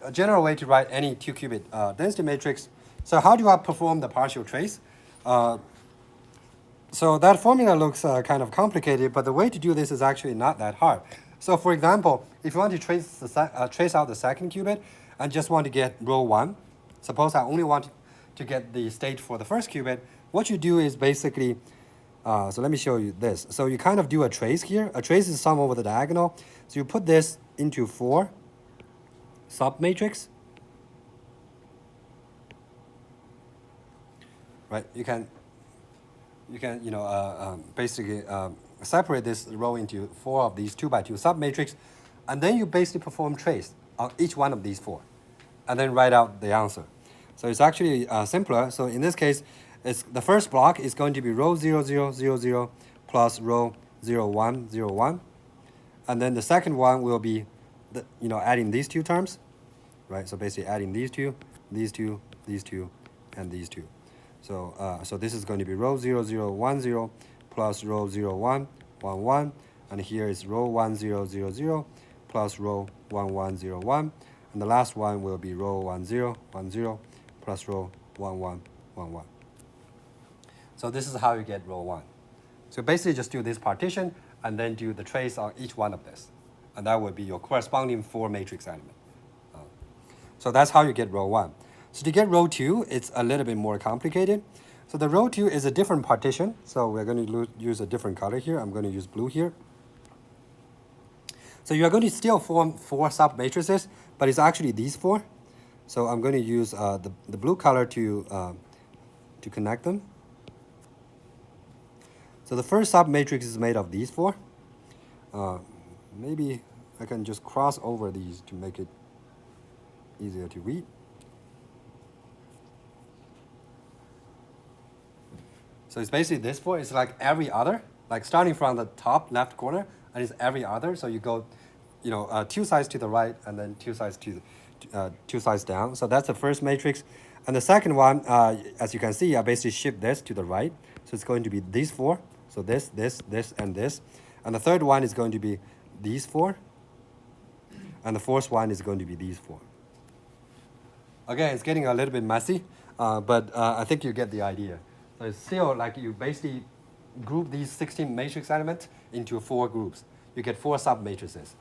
a general way to write any 2 qubit density matrix. So how do I perform the partial trace? So that formula looks kind of complicated, but the way to do this is actually not that hard. So for example, if you want to trace out the second qubit and just want to get row 1, suppose I only want to get the state for the first qubit, what you do is basically, so let me show you this. So you kind of do a trace here. A trace is sum over the diagonal. So you put this into 4 submatrix. Right, you can basically separate this row into 4 of these 2 by 2 submatrix, and then you basically perform trace on each one of these 4, and then write out the answer. So it's actually simpler. So in this case, the first block is going to be row 0, 0, 0, 0 plus row 0, 1, 0, 1, and then the second one will be adding these 2 terms, right? So basically adding these 2, these 2, these 2, and these 2. So this is going to be row 0, 0, 1, 0 plus row 0, 1, 1, 1. And here is row 1, 0, 0, 0 plus row 1, 1, 0, 1. And the last one will be row 1, 0, 1, 0 plus row 1, 1, 1, 1. So this is how you get row 1. So basically just do this partition and then do the trace on each one of this. And that would be your corresponding 4 matrix element. So that's how you get row 1. So to get row 2, it's a little bit more complicated. So the row 2 is a different partition. So we're going to use a different color here. I'm going to use blue here. So you are going to still form 4 submatrices, but it's actually these 4. So I'm going to use the blue color to connect them. So the first submatrix is made of these 4. Maybe I can just cross over these to make it easier to read. So it's basically this 4. It's like every other, like starting from the top left corner, and it's every other. So you go, 2 sides to the right, and then 2 sides to 2 sides down. So that's the first matrix. And the second one, as you can see, I basically shift this to the right. So it's going to be these 4. So this, and this. And the third one is going to be these 4. And the fourth one is going to be these 4. Again, it's getting a little bit messy, but I think you get the idea. So it's still like you basically group these 16 matrix elements into 4 groups. You get 4 submatrices.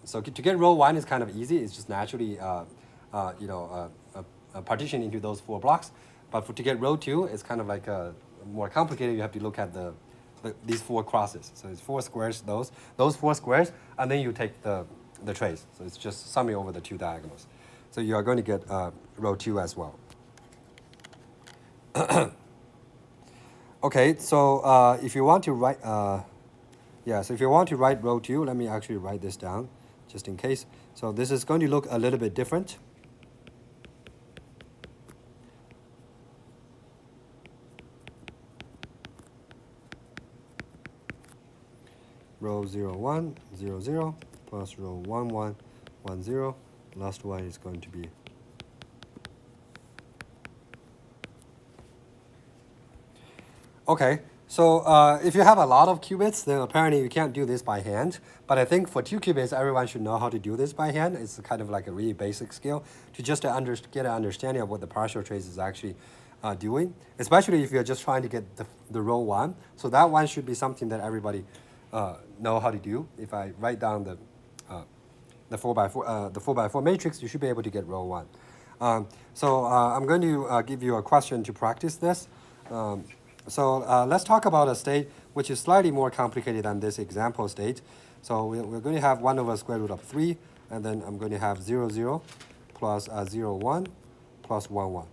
So to get row 1 is kind of easy. It's just naturally partition into those 4 blocks. But to get row 2, it's kind of like more complicated. You have to look at these 4 crosses. So it's 4 squares, those 4 squares, and then you take the trace. So it's just summing over the 2 diagonals. So you are going to get row 2 as well. Okay, so if you want to write, so if you want to write row 2, let me actually write this down, just in case. So this is going to look a little bit different. Row 0, 1, 0, 0, plus row 1, 1, 1, 0. Last one is going to be okay. So if you have a lot of qubits, then apparently you can't do this by hand. But I think for 2 qubits, everyone should know how to do this by hand. It's kind of like a really basic skill to just get an understanding of what the partial trace is actually doing, especially if you're just trying to get the row 1. So that one should be something that everybody know how to do. If I write down the 4x4 matrix, you should be able to get row 1. So I'm going to give you a question to practice this. So let's talk about a state which is slightly more complicated than this example state. So we're going to have 1 over square root of 3, and then I'm going to have 0, 0 plus 0, 1 plus 1,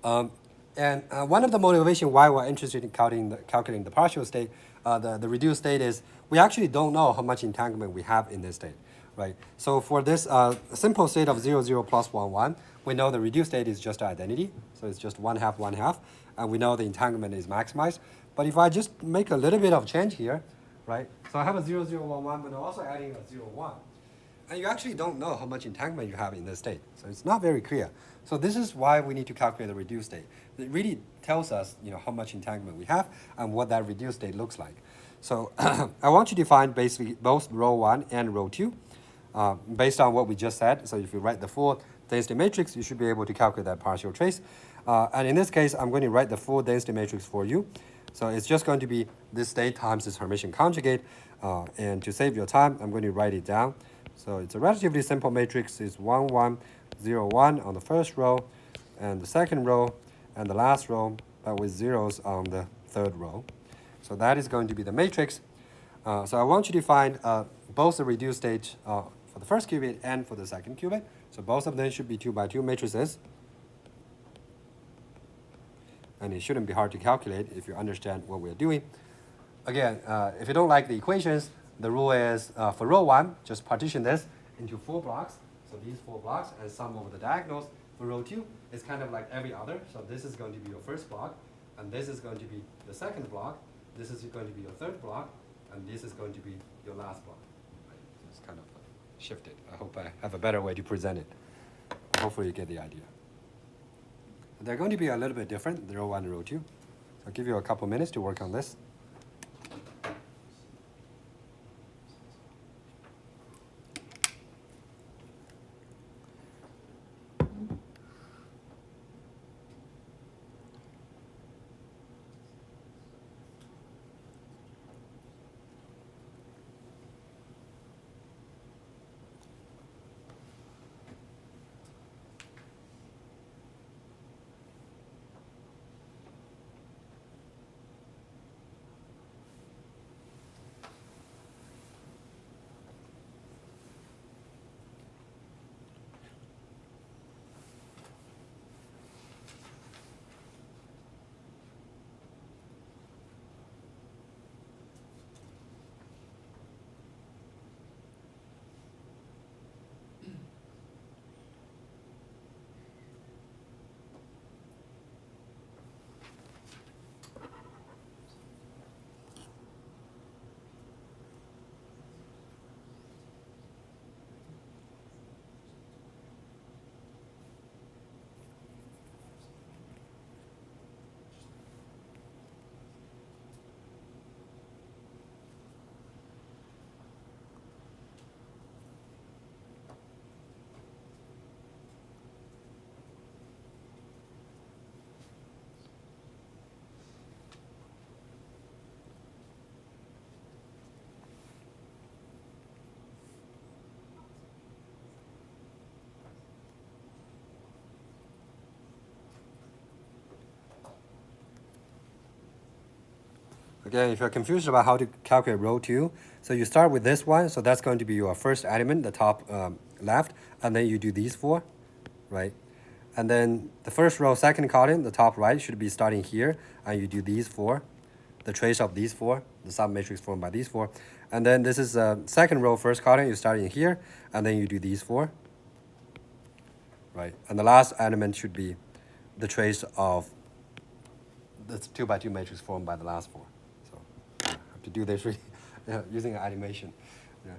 1. And one of the motivations why we're interested in calculating the partial state, the reduced state, is we actually don't know how much entanglement we have in this state, right? So for this simple state of 0, 0 plus 1, 1, we know the reduced state is just identity. So it's just 1/2, 1/2. And we know the entanglement is maximized. But if I just make a little bit of change here, right? So I have a 0, 0, 1, 1, but I'm also adding a 0, 1. And you actually don't know how much entanglement you have in this state. So it's not very clear. So this is why we need to calculate the reduced state. It really tells us, how much entanglement we have and what that reduced state looks like. So I want you to find basically both row 1 and row 2 based on what we just said. So if you write the full density matrix, you should be able to calculate that partial trace. And in this case, I'm going to write the full density matrix for you. So it's just going to be this state times this Hermitian conjugate. And to save your time, I'm going to write it down. So it's a relatively simple matrix. It's 1, 1, 0, 1 on the first row, and the second row, and the last row, but with zeros on the third row. So that is going to be the matrix. So I want you to find both the reduced state for the first qubit and for the second qubit. So both of them should be 2 by 2 matrices. And it shouldn't be hard to calculate if you understand what we're doing. Again, if you don't like the equations, the rule is for row 1, just partition this into 4 blocks. So these 4 blocks and sum over the diagonals. For row 2, it's kind of like every other. So this is going to be your first block, and this is going to be the second block. This is going to be your third block, and this is going to be your last block. Right? So it's kind of shifted. I hope I have a better way to present it. Hopefully you get the idea. They're going to be a little bit different, the row 1 and row 2. So I'll give you a couple minutes to work on this. Again, if you're confused about how to calculate row 2, so you start with this one. So that's going to be your first element, the top left, and then you do these 4, right? And then the first row, second column, the top right, should be starting here, and you do these 4, the trace of these 4, the submatrix formed by these 4. And then this is second row, first column, you start in here, and then you do these 4, right? And the last element should be the trace of the 2 by 2 matrix formed by the last 4. So I have to do this really, using an animation. Yeah.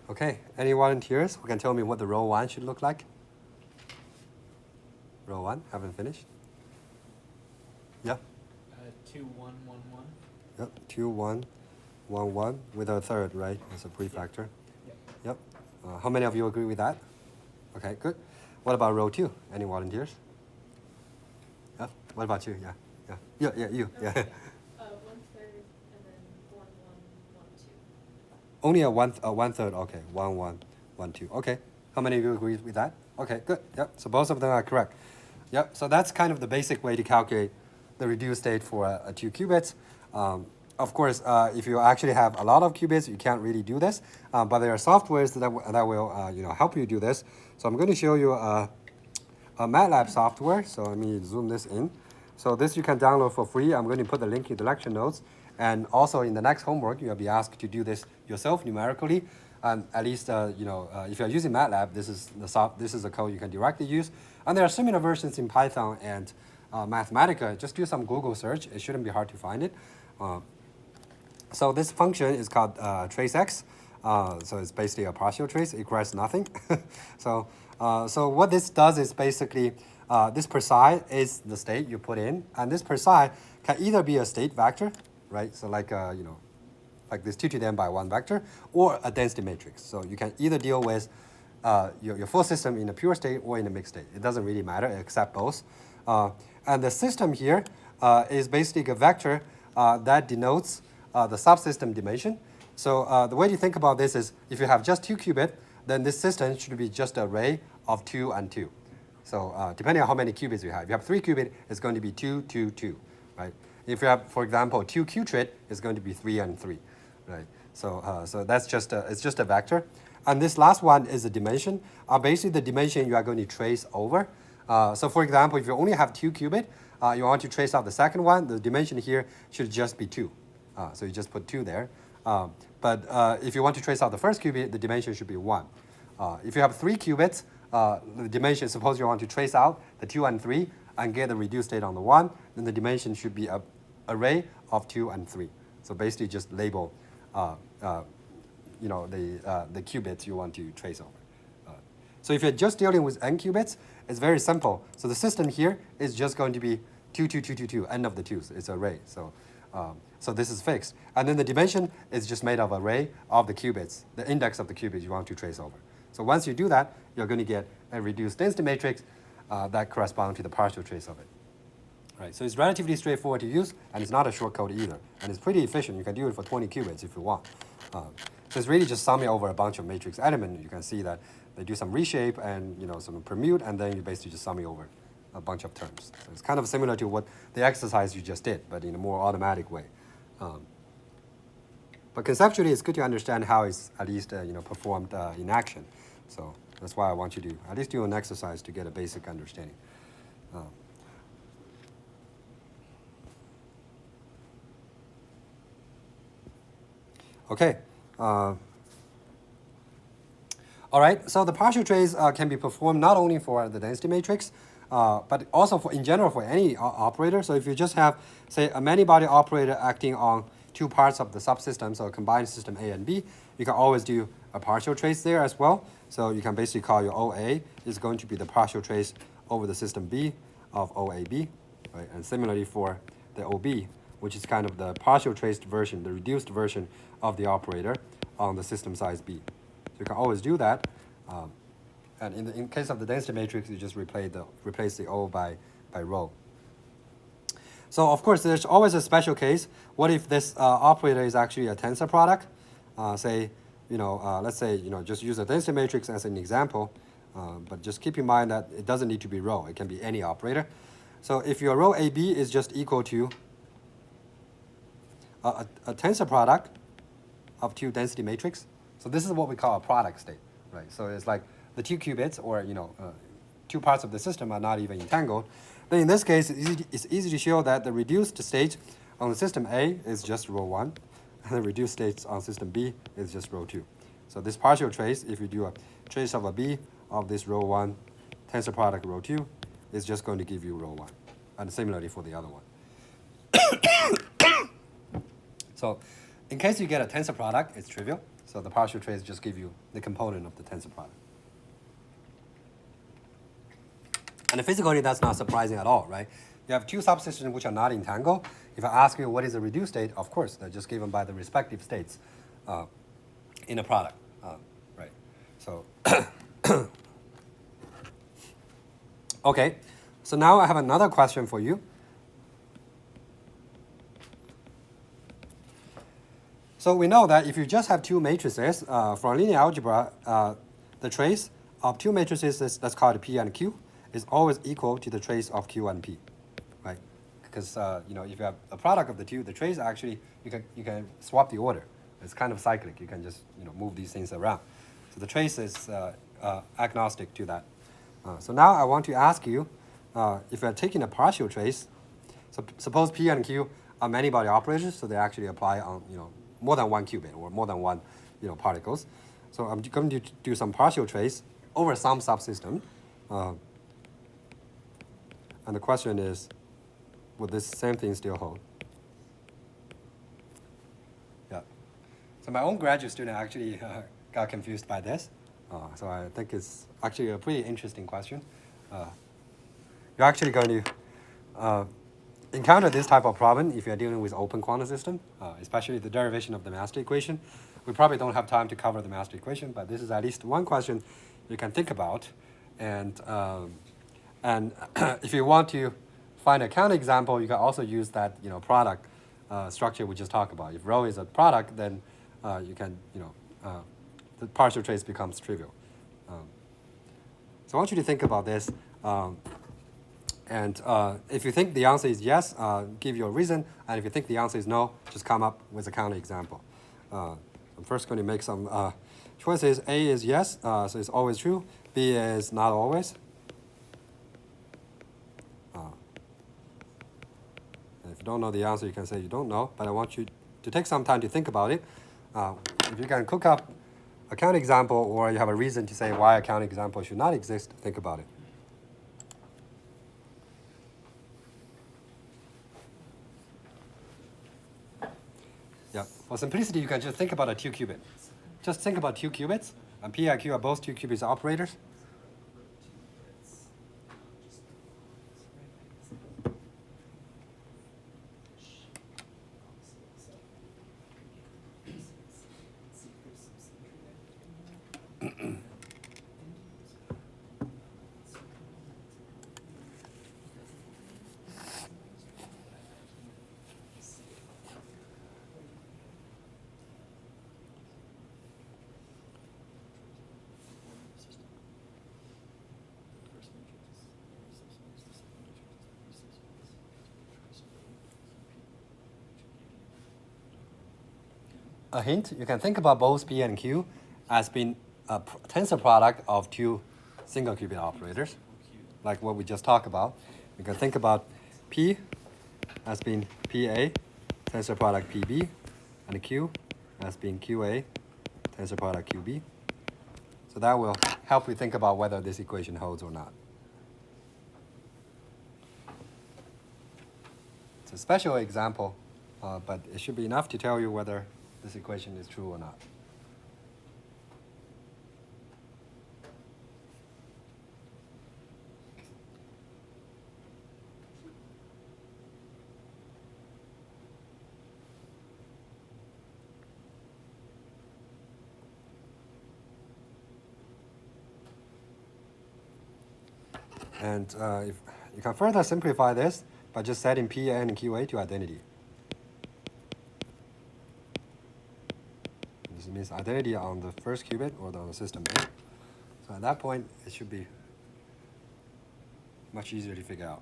Okay, any volunteers who can tell me what the row 1 should look like? Row 1, haven't finished? Yeah? 2, 1, 1, 1. Yep, 2, 1, 1, 1 with a third, right, as a prefactor. Yep. Yep. How many of you agree with that? Okay, good. What about row 2? Any volunteers? Yeah. What about you? Yeah. You. Yeah. 1/3 and then 1, 1, 1, 2. Only a one third. Okay. 1, 1, 1, 2. Okay. How many of you agree with that? Okay, good. Yep. So both of them are correct. Yep, so that's kind of the basic way to calculate the reduced state for a 2 qubits. Of course, if you actually have a lot of qubits, you can't really do this, but there are softwares that will help you do this. So I'm going to show you a MATLAB software. So let me zoom this in. So this you can download for free. I'm going to put the link in the lecture notes. And also in the next homework, you'll be asked to do this yourself numerically. At least, if you're using MATLAB, this is the code you can directly use. And there are similar versions in Python and Mathematica. Just do some Google search. It shouldn't be hard to find it. So this function is called tracex. So it's basically a partial trace. It requires nothing. So what this does is basically this per psi is the state you put in, and this per psi can either be a state vector, right? So like like this 2 to the n by 1 vector, or a density matrix. So you can either deal with your full system in a pure state or in a mixed state. It doesn't really matter, except both. And the system here is basically a vector that denotes the subsystem dimension. So the way to think about this is if you have just 2 qubits, then this system should be just an array of 2 and 2. So depending on how many qubits you have. If you have 3 qubits, it's going to be 2, 2, 2, right? If you have, for example, 2 qubits, it's going to be 3 and 3, right? So that's it's just a vector. And this last one is a dimension. Basically, the dimension you are going to trace over. So for example, if you only have 2 qubits, you want to trace out the second one, the dimension here should just be 2. So you just put 2 there. But if you want to trace out the first qubit, the dimension should be 1. If you have 3 qubits, the dimension, suppose you want to trace out the 2 and 3 and get the reduced state on the 1, then the dimension should be an array of 2 and 3. So basically just label the qubits you want to trace over. So if you're just dealing with n qubits, it's very simple. So the system here is just going to be 2, 2, 2, 2, 2, n of the 2s. It's an array. So this is fixed. And then the dimension is just made of an array of the qubits, the index of the qubits you want to trace over. So once you do that, you're going to get a reduced density matrix that corresponds to the partial trace of it. Right, so it's relatively straightforward to use, and it's not a shortcode either. And it's pretty efficient. You can do it for 20 qubits if you want. So it's really just summing over a bunch of matrix elements. You can see that they do some reshape and some permute, and then you basically just summing over a bunch of terms. So it's kind of similar to what the exercise you just did, but in a more automatic way. But conceptually, it's good to understand how it's at least performed in action. So that's why I want you to at least do an exercise to get a basic understanding. Okay. All right, so the partial trace can be performed not only for the density matrix, but also in general for any operator. So if you just have, say, a many-body operator acting on 2 parts of the subsystem, so a combined system A and B, you can always do a partial trace there as well. So you can basically call your OA is going to be the partial trace over the system B of OAB, right? And similarly for the OB, which is kind of the partial traced version, the reduced version of the operator on the system size B. So you can always do that. And in case of the density matrix, you just replace the O by rho. So of course, there's always a special case. What if this operator is actually a tensor product? Let's say, just use a density matrix as an example. But just keep in mind that it doesn't need to be rho. It can be any operator. So if your rho AB is just equal to a tensor product of 2 density matrix, so this is what we call a product state, right? So it's like the 2 qubits, or 2 parts of the system are not even entangled. Then in this case, it's easy to show that the reduced state on the system A is just rho 1, and the reduced state on system B is just rho 2. So this partial trace, if you do a trace of a B of this rho 1 tensor product rho 2, is just going to give you rho 1. And similarly for the other one. So in case you get a tensor product, it's trivial. So the partial trace just give you the component of the tensor product. And physically, that's not surprising at all, right? You have 2 subsystems which are not entangled. If I ask you what is the reduced state, of course, they're just given by the respective states in a product, right? So, okay. So now I have another question for you. So we know that if you just have 2 matrices, for linear algebra, the trace of 2 matrices that's called P and Q. is always equal to the trace of Q and P, right? Because you know, if you have a product of the two, the trace actually you can swap the order. It's kind of cyclic. You can just move these things around. So the trace is agnostic to that. So now I want to ask you, if you're taking a partial trace, so suppose P and Q are many-body operators, so they actually apply on more than one qubit or more than one particles. So I'm going to do some partial trace over some subsystem, and the question is, would this same thing still hold? Yeah. So my own graduate student actually got confused by this. So I think it's actually a pretty interesting question. You're actually going to encounter this type of problem if you're dealing with open quantum system, especially the derivation of the master equation. We probably don't have time to cover the master equation, but this is at least one question you can think about. And if you want to find a counterexample, you can also use that product structure we just talked about. If rho is a product, then you can the partial trace becomes trivial. So I want you to think about this. And if you think the answer is yes, give your reason. And if you think the answer is no, just come up with a counterexample. I'm first going to make some choices. A is yes, so it's always true. B is not always. And if you don't know the answer, you can say you don't know. But I want you to take some time to think about it. If you can cook up a counterexample, or you have a reason to say why a counterexample should not exist, think about it. Yeah, for simplicity, you can just think about a 2-qubit. Just think about 2 qubits, and P and Q are both 2 qubits operators. A hint, you can think about both P and Q as being a tensor product of 2 single qubit operators, like what we just talked about. You can think about P as being PA, tensor product PB, and Q as being QA, tensor product QB. So that will help you think about whether this equation holds or not. It's a special example, but it should be enough to tell you whether this equation is true or not. And if you can further simplify this by just setting P and QA to identity. This means identity on the first qubit or on the system A. So at that point, it should be much easier to figure out.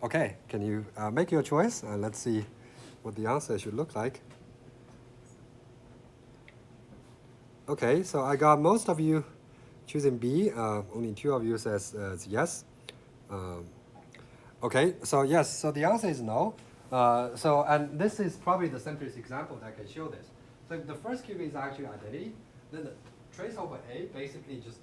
Okay, can you make your choice? And let's see what the answer should look like. Okay, so I got most of you choosing B. Only 2 of you says yes. Okay, so yes, so the answer is no. And this is probably the simplest example that can show this. So if the first qubit is actually identity, then the trace over A basically just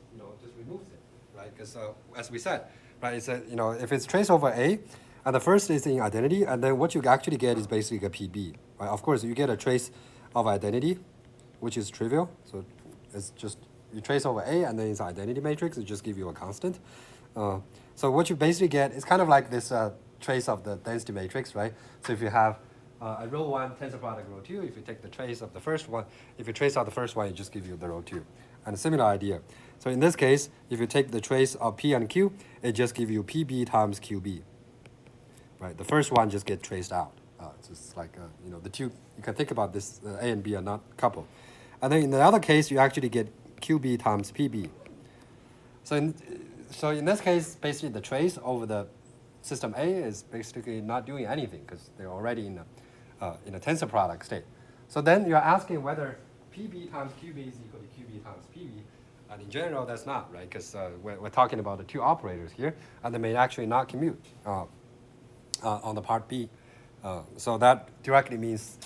removes it, right? Because as we said, right, it's if it's trace over A, and the first is in identity, and then what you actually get is basically a PB, right? Of course, you get a trace of identity, which is trivial. So it's just you trace over A, and then it's an identity matrix. It just gives you a constant. So what you basically get is kind of like this trace of the density matrix, right? So if you have a row 1 tensor product row 2, if you take the trace of the first one, if you trace out the first one, it just gives you the row 2. And a similar idea. So in this case, if you take the trace of P and Q, it just gives you PB times QB. Right, the first one just gets traced out. It's just like the two. You can think about this: A and B are not coupled. And then in the other case, you actually get QB times PB. So in this case, basically the trace over the system A is basically not doing anything because they're already in a tensor product state. So then you're asking whether PB times QB is equal to QB times PB. And in general, that's not, right? Because we're talking about the two operators here, and they may actually not commute on the part B. So that directly means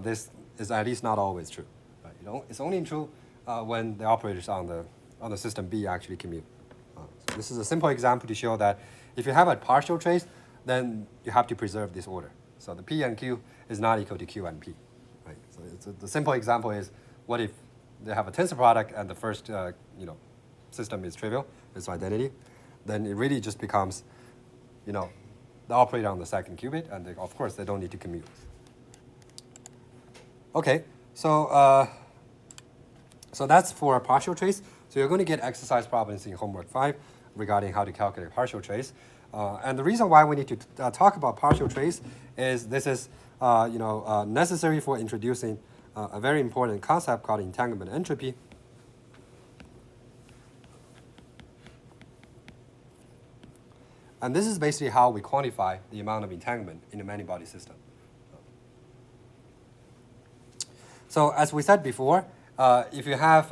this is at least not always true. Right? It's only true when the operators on the system B actually commute. So this is a simple example to show that if you have a partial trace, then you have to preserve this order. So the P and Q is not equal to Q and P. Right? So the simple example is, what if they have a tensor product and the first system is trivial, it's identity, then it really just becomes the operator on the second qubit, and of course they don't need to commute. Okay, so that's for a partial trace. So you're going to get exercise problems in homework 5 regarding how to calculate partial trace. And the reason why we need to talk about partial trace is this is necessary for introducing a very important concept called entanglement entropy. And this is basically how we quantify the amount of entanglement in a many-body system. So as we said before, if you have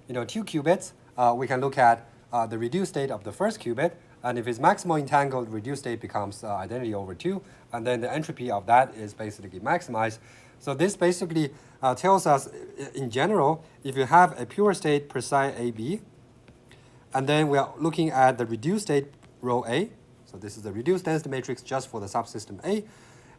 2 qubits, we can look at the reduced state of the first qubit, and if it's maximally entangled, reduced state becomes identity over 2, and then the entropy of that is basically maximized. So this basically tells us, in general, if you have a pure state psi AB, and then we are looking at the reduced state rho A, so this is the reduced density matrix just for the subsystem A,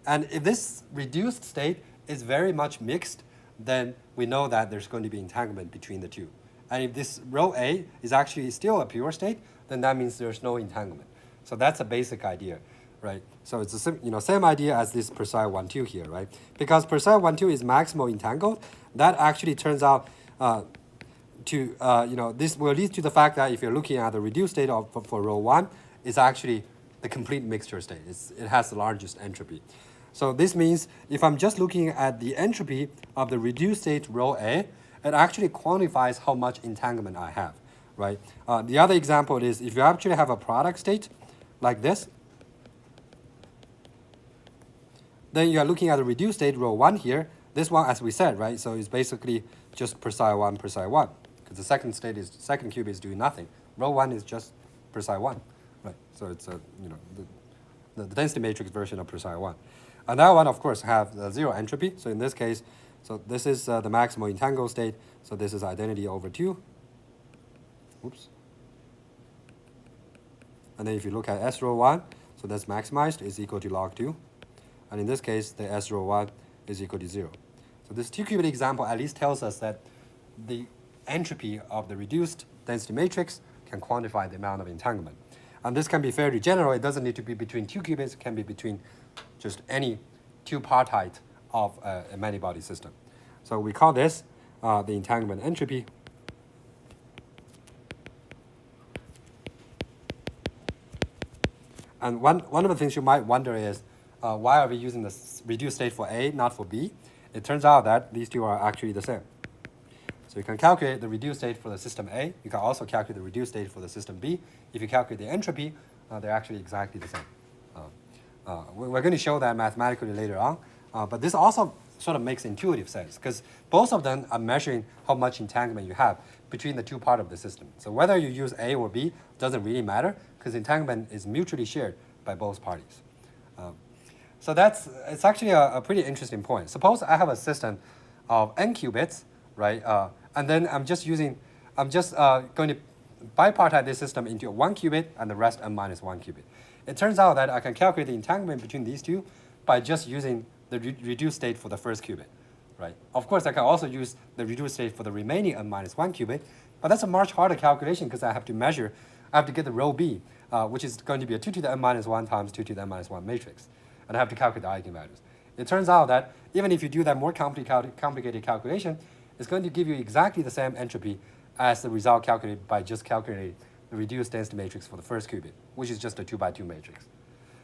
and if this reduced state is very much mixed, then we know that there's going to be entanglement between the two. And if this rho A is actually still a pure state, then that means there's no entanglement. So that's a basic idea, right? So it's the same idea as this psi 1, 2 here, right? Because psi 1, 2 is maximal entangled, that actually turns out this will lead to the fact that if you're looking at the reduced state for rho 1, it's actually the complete mixture state. It has the largest entropy. So this means if I'm just looking at the entropy of the reduced state rho A, it actually quantifies how much entanglement I have, right? The other example is if you actually have a product state like this, then you are looking at the reduced state rho 1 here. This one, as we said, right? So it's basically just psi 1, because the second qubit is doing nothing. Rho 1 is just psi 1, right? So it's the density matrix version of psi 1. And that one, of course, have zero entropy. So in this case, so this is the maximal entangled state. So this is identity over 2. Oops. And then if you look at S rho 1, so that's maximized, is equal to log 2. And in this case, the S rho 1 is equal to 0. So this 2-qubit example at least tells us that the entropy of the reduced density matrix can quantify the amount of entanglement. And this can be fairly general. It doesn't need to be between 2 qubits. It can be between just any 2 partite of a many-body system. So we call this the entanglement entropy. And one of the things you might wonder is, why are we using the reduced state for A, not for B? It turns out that these two are actually the same. So you can calculate the reduced state for the system A. You can also calculate the reduced state for the system B. If you calculate the entropy, they're actually exactly the same. We're going to show that mathematically later on. But this also sort of makes intuitive sense because both of them are measuring how much entanglement you have between the 2 parts of the system. So whether you use A or B doesn't really matter because entanglement is mutually shared by both parties. So it's actually a pretty interesting point. Suppose I have a system of n qubits, right? And then I'm just going to bipartite this system into 1 qubit and the rest n minus 1 qubit. It turns out that I can calculate the entanglement between these two by just using the reduced state for the first qubit, right? Of course, I can also use the reduced state for the remaining n minus 1 qubit, but that's a much harder calculation because I have to get the rho B, which is going to be a 2 to the n minus 1 times 2 to the n minus 1 matrix. And I have to calculate the eigenvalues. It turns out that even if you do that more complicated calculation, it's going to give you exactly the same entropy as the result calculated by just calculating the reduced density matrix for the first qubit, which is just a 2x2 matrix.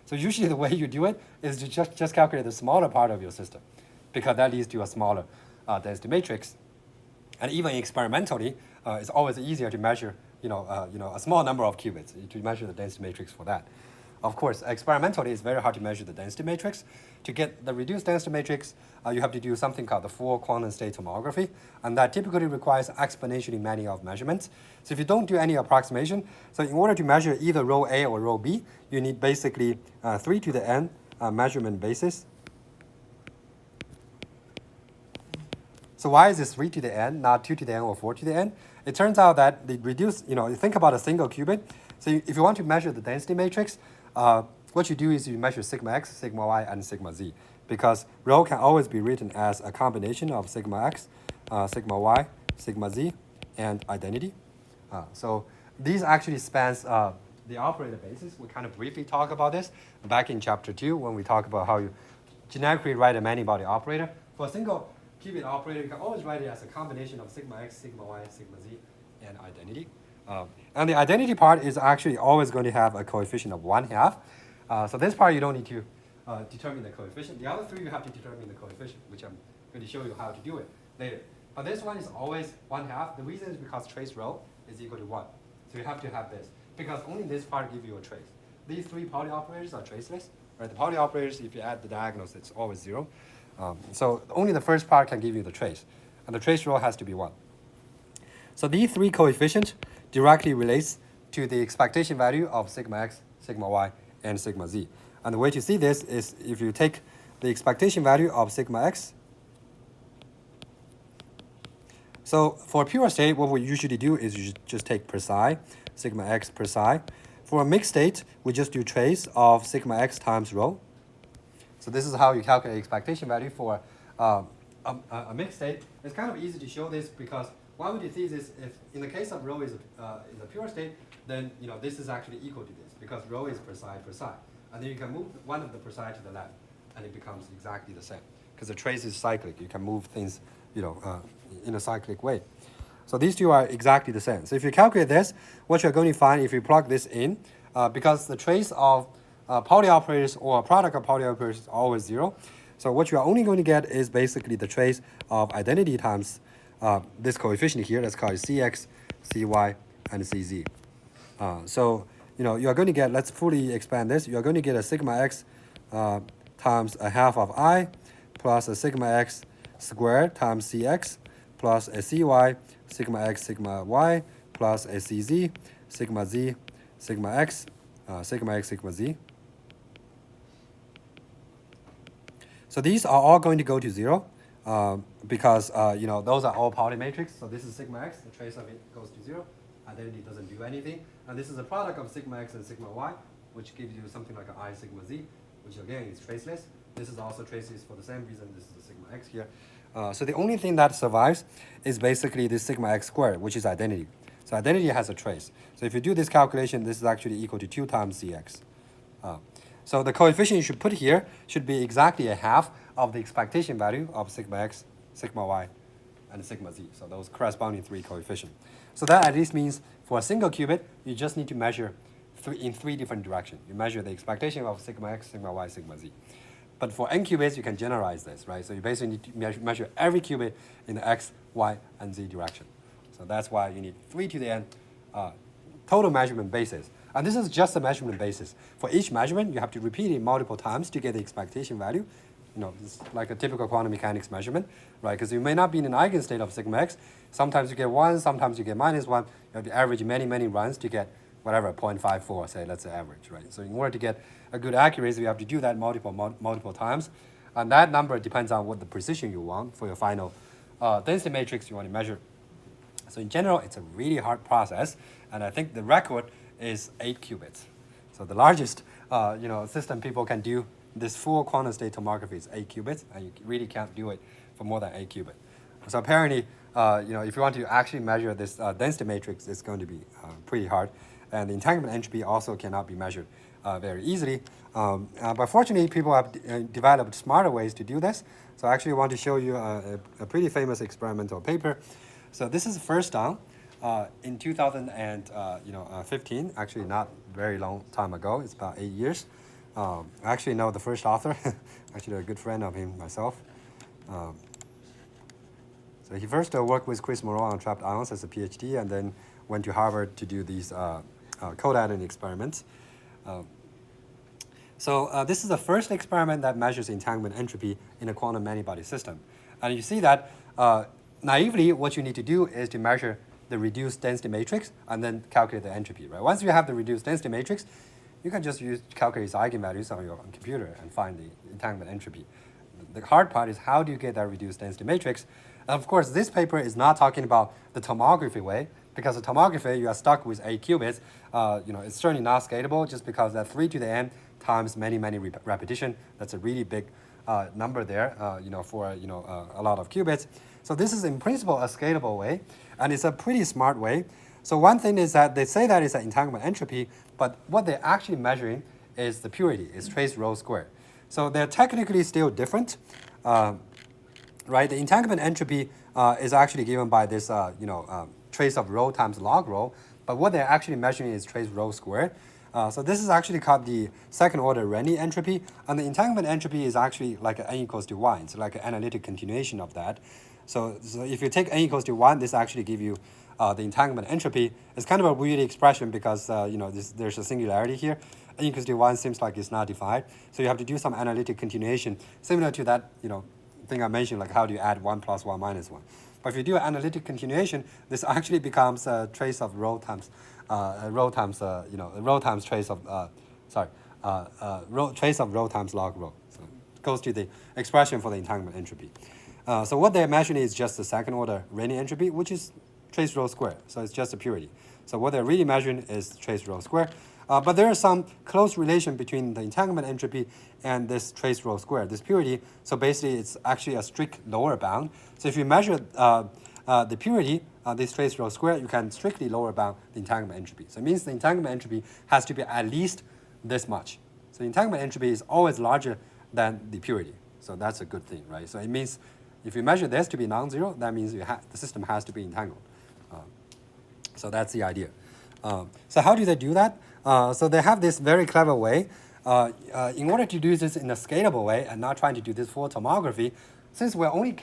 So usually the way you do it is to just calculate the smaller part of your system, because that leads to a smaller density matrix. And even experimentally, it's always easier to measure a small number of qubits to measure the density matrix for that. Of course, experimentally, it's very hard to measure the density matrix. To get the reduced density matrix, you have to do something called the full quantum state tomography, and that typically requires exponentially many of measurements. So if you don't do any approximation, so in order to measure either row A or row B, you need basically 3 to the n measurement basis. So why is this 3 to the n, not 2 to the n or 4 to the n? It turns out that the reduced, you think about a single qubit. So if you want to measure the density matrix, what you do is you measure sigma x, sigma y, and sigma z, because rho can always be written as a combination of sigma x, sigma y, sigma z, and identity. So these actually spans the operator basis. We kind of briefly talked about this back in chapter 2 when we talk about how you generically write a many-body operator. For a single qubit operator, you can always write it as a combination of sigma x, sigma y, sigma z, and identity. And the identity part is actually always going to have a coefficient of 1/2. So this part you don't need to determine the coefficient. The other three you have to determine the coefficient, which I'm going to show you how to do it later. But this one is always 1/2. The reason is because trace rho is equal to 1. So you have to have this, because only this part gives you a trace. These three Pauli operators are traceless. Right? The Pauli operators, if you add the diagonals, it's always 0. So only the first part can give you the trace. And the trace rho has to be 1. So these three coefficients directly relates to the expectation value of sigma x, sigma y, and sigma z. And the way to see this is if you take the expectation value of sigma x. So for pure state, what we usually do is you just take per psi, sigma x per psi. For a mixed state, we just do trace of sigma x times rho. So this is how you calculate expectation value for a mixed state. It's kind of easy to show this because why would you see this if in the case of rho is a pure state, then this is actually equal to this because rho is per psi. And then you can move one of the per psi to the left and it becomes exactly the same because the trace is cyclic. You can move things in a cyclic way. So these two are exactly the same. So if you calculate this, what you're going to find if you plug this in, because the trace of Pauli operators or a product of Pauli operators is always 0. So what you are only going to get is basically the trace of identity times this coefficient here. Let's call it Cx, Cy, and Cz. So you are going to get, let's fully expand this. You are going to get a sigma x times a half of I plus a sigma x squared times Cx plus a Cy sigma x sigma y plus a Cz sigma z sigma x sigma z. So these are all going to go to 0 because those are all Pauli matrix. So this is sigma x, the trace of it goes to 0. Identity doesn't do anything. And this is a product of sigma x and sigma y, which gives you something like an I sigma z, which again is traceless. This is also traceless for the same reason. This is a sigma x here. So the only thing that survives is basically this sigma x squared, which is identity. So identity has a trace. So if you do this calculation, this is actually equal to 2 times Cx. So the coefficient you should put here should be exactly a half of the expectation value of sigma x, sigma y, and sigma z. So those corresponding three coefficients. So that at least means for a single qubit, you just need to measure in 3 different directions. You measure the expectation of sigma x, sigma y, sigma z. But for n qubits, you can generalize this, right? So you basically need to measure every qubit in the x, y, and z direction. So that's why you need 3 to the n total measurement basis. And this is just a measurement basis. For each measurement, you have to repeat it multiple times to get the expectation value. It's like a typical quantum mechanics measurement, right? Because you may not be in an eigenstate of sigma x. Sometimes you get 1, sometimes you get -1. You have to average many runs to get whatever, 0.54, say, let's say average, right? So in order to get a good accuracy, you have to do that multiple times. And that number depends on what the precision you want for your final density matrix you want to measure. So in general, it's a really hard process. And I think the record is 8 qubits. So the largest system people can do this full quantum state tomography is 8 qubits, and you really can't do it for more than 8 qubits. So apparently, if you want to actually measure this density matrix, it's going to be pretty hard. And the entanglement entropy also cannot be measured very easily. But fortunately, people have developed smarter ways to do this. So I actually want to show you a pretty famous experimental paper. So this is first done in 2015, actually not very long time ago. It's about 8 years. I actually know the first author, actually a good friend of him myself. So he first worked with Chris Moreau on trapped ions as a PhD, and then went to Harvard to do these code adding experiments. So this is the first experiment that measures entanglement entropy in a quantum many-body system. And you see that naively, what you need to do is to measure the reduced density matrix and then calculate the entropy, right? Once you have the reduced density matrix, you can just calculate its eigenvalues on your computer and find the entanglement entropy. The hard part is how do you get that reduced density matrix? And of course, this paper is not talking about the tomography way, because the tomography, you are stuck with 8 qubits. It's certainly not scalable just because that 3 to the n times many repetition. That's a really big number there, for a lot of qubits. So this is in principle a scalable way, and it's a pretty smart way. So one thing is that they say that it's an entanglement entropy, but what they're actually measuring is the purity, is trace rho squared. So they're technically still different, right? The entanglement entropy is actually given by this, trace of rho times log rho, but what they're actually measuring is trace rho squared. So this is actually called the second order Renyi entropy, and the entanglement entropy is actually like n equals to 1. It's like an analytic continuation of that. So if you take n equals to 1, this actually gives you the entanglement entropy. It's kind of a weird expression because there's a singularity here. N equals to 1 seems like it's not defined. So you have to do some analytic continuation, similar to that thing I mentioned, like how do you add 1 plus 1 minus 1. But if you do an analytic continuation, this actually becomes a trace of rho times trace of trace of rho times log rho. So it goes to the expression for the entanglement entropy. So what they're measuring is just the second order Renyi entropy, which is trace rho squared. So it's just a purity. So what they're really measuring is trace rho squared. But there is some close relation between the entanglement entropy and this trace rho squared, this purity. So basically, it's actually a strict lower bound. So if you measure the purity, this trace rho squared, you can strictly lower bound the entanglement entropy. So it means the entanglement entropy has to be at least this much. So entanglement entropy is always larger than the purity. So that's a good thing, right? So it means if you measure this to be non-zero, that means the system has to be entangled. So that's the idea. So how do they do that? So they have this very clever way. In order to do this in a scalable way and not trying to do this for tomography, since we're only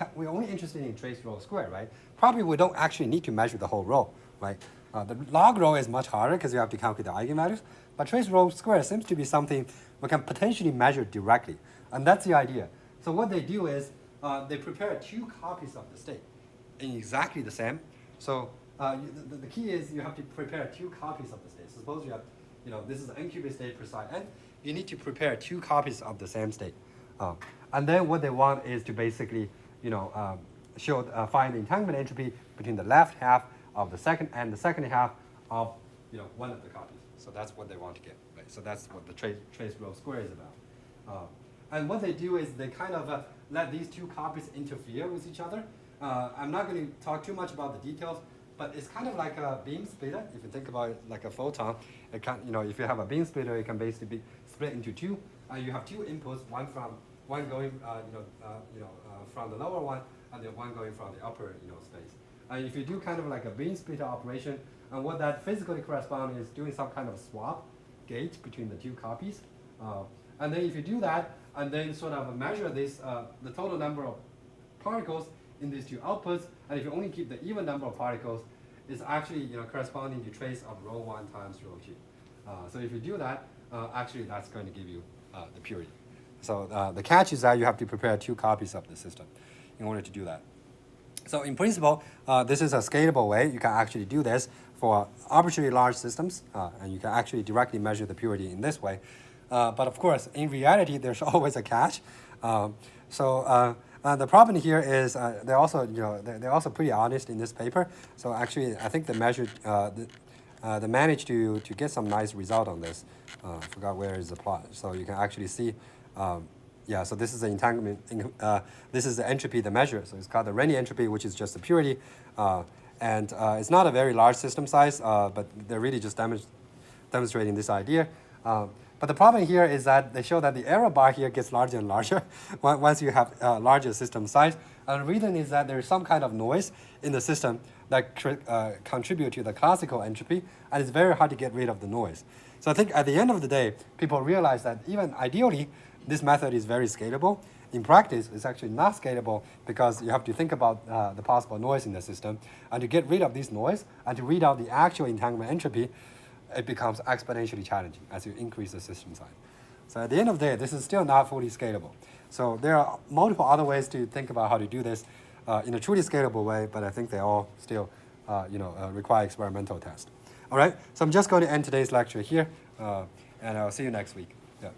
interested in trace rho squared, right? Probably we don't actually need to measure the whole rho, right? The log rho is much harder because you have to calculate the eigenvalues. But trace rho squared seems to be something we can potentially measure directly, and that's the idea. So what they do is they prepare 2 copies of the state in exactly the same. So the key is you have to prepare 2 copies of the state. Suppose you have, this is an n qubit state per side n. You need to prepare 2 copies of the same state. And then what they want is to basically, find the entanglement entropy between the left half of the second and the second half of, one of the copies. So that's what they want to get, right? So that's what the trace rho squared is about. And what they do is they kind of let these 2 copies interfere with each other. I'm not going to talk too much about the details, but it's kind of like a beam splitter. If you think about it like a photon, it can, if you have a beam splitter, it can basically be split into 2. You have 2 inputs, one going, from the lower one, and then one going from the upper, space. And if you do kind of like a beam splitter operation, and what that physically corresponds is doing some kind of swap gate between the 2 copies. And then if you do that, and then sort of measure this, the total number of particles in these 2 outputs, and if you only keep the even number of particles, it's actually corresponding to trace of rho 1 times rho 2. So if you do that, actually that's going to give you the purity. So the catch is that you have to prepare 2 copies of the system in order to do that. So in principle, this is a scalable way. You can actually do this for arbitrarily large systems, and you can actually directly measure the purity in this way. But of course, in reality, there's always a catch. The problem here is they're also pretty honest in this paper. So actually, I think they measured, they managed to get some nice result on this. I forgot where is the plot. So you can actually see, so this is the entanglement. This is the entropy they measure. So it's called the Renyi entropy, which is just the purity. And it's not a very large system size, but they're really just demonstrating this idea. But the problem here is that they show that the error bar here gets larger and larger once you have larger system size. And the reason is that there is some kind of noise in the system that contribute to the classical entropy, and it's very hard to get rid of the noise. So I think at the end of the day, people realize that even ideally, this method is very scalable. In practice, it's actually not scalable because you have to think about the possible noise in the system. And to get rid of this noise and to read out the actual entanglement entropy, it becomes exponentially challenging as you increase the system size. So at the end of the day, this is still not fully scalable. So there are multiple other ways to think about how to do this in a truly scalable way, but I think they all still require experimental test. All right, so I'm just going to end today's lecture here, and I'll see you next week. Yeah.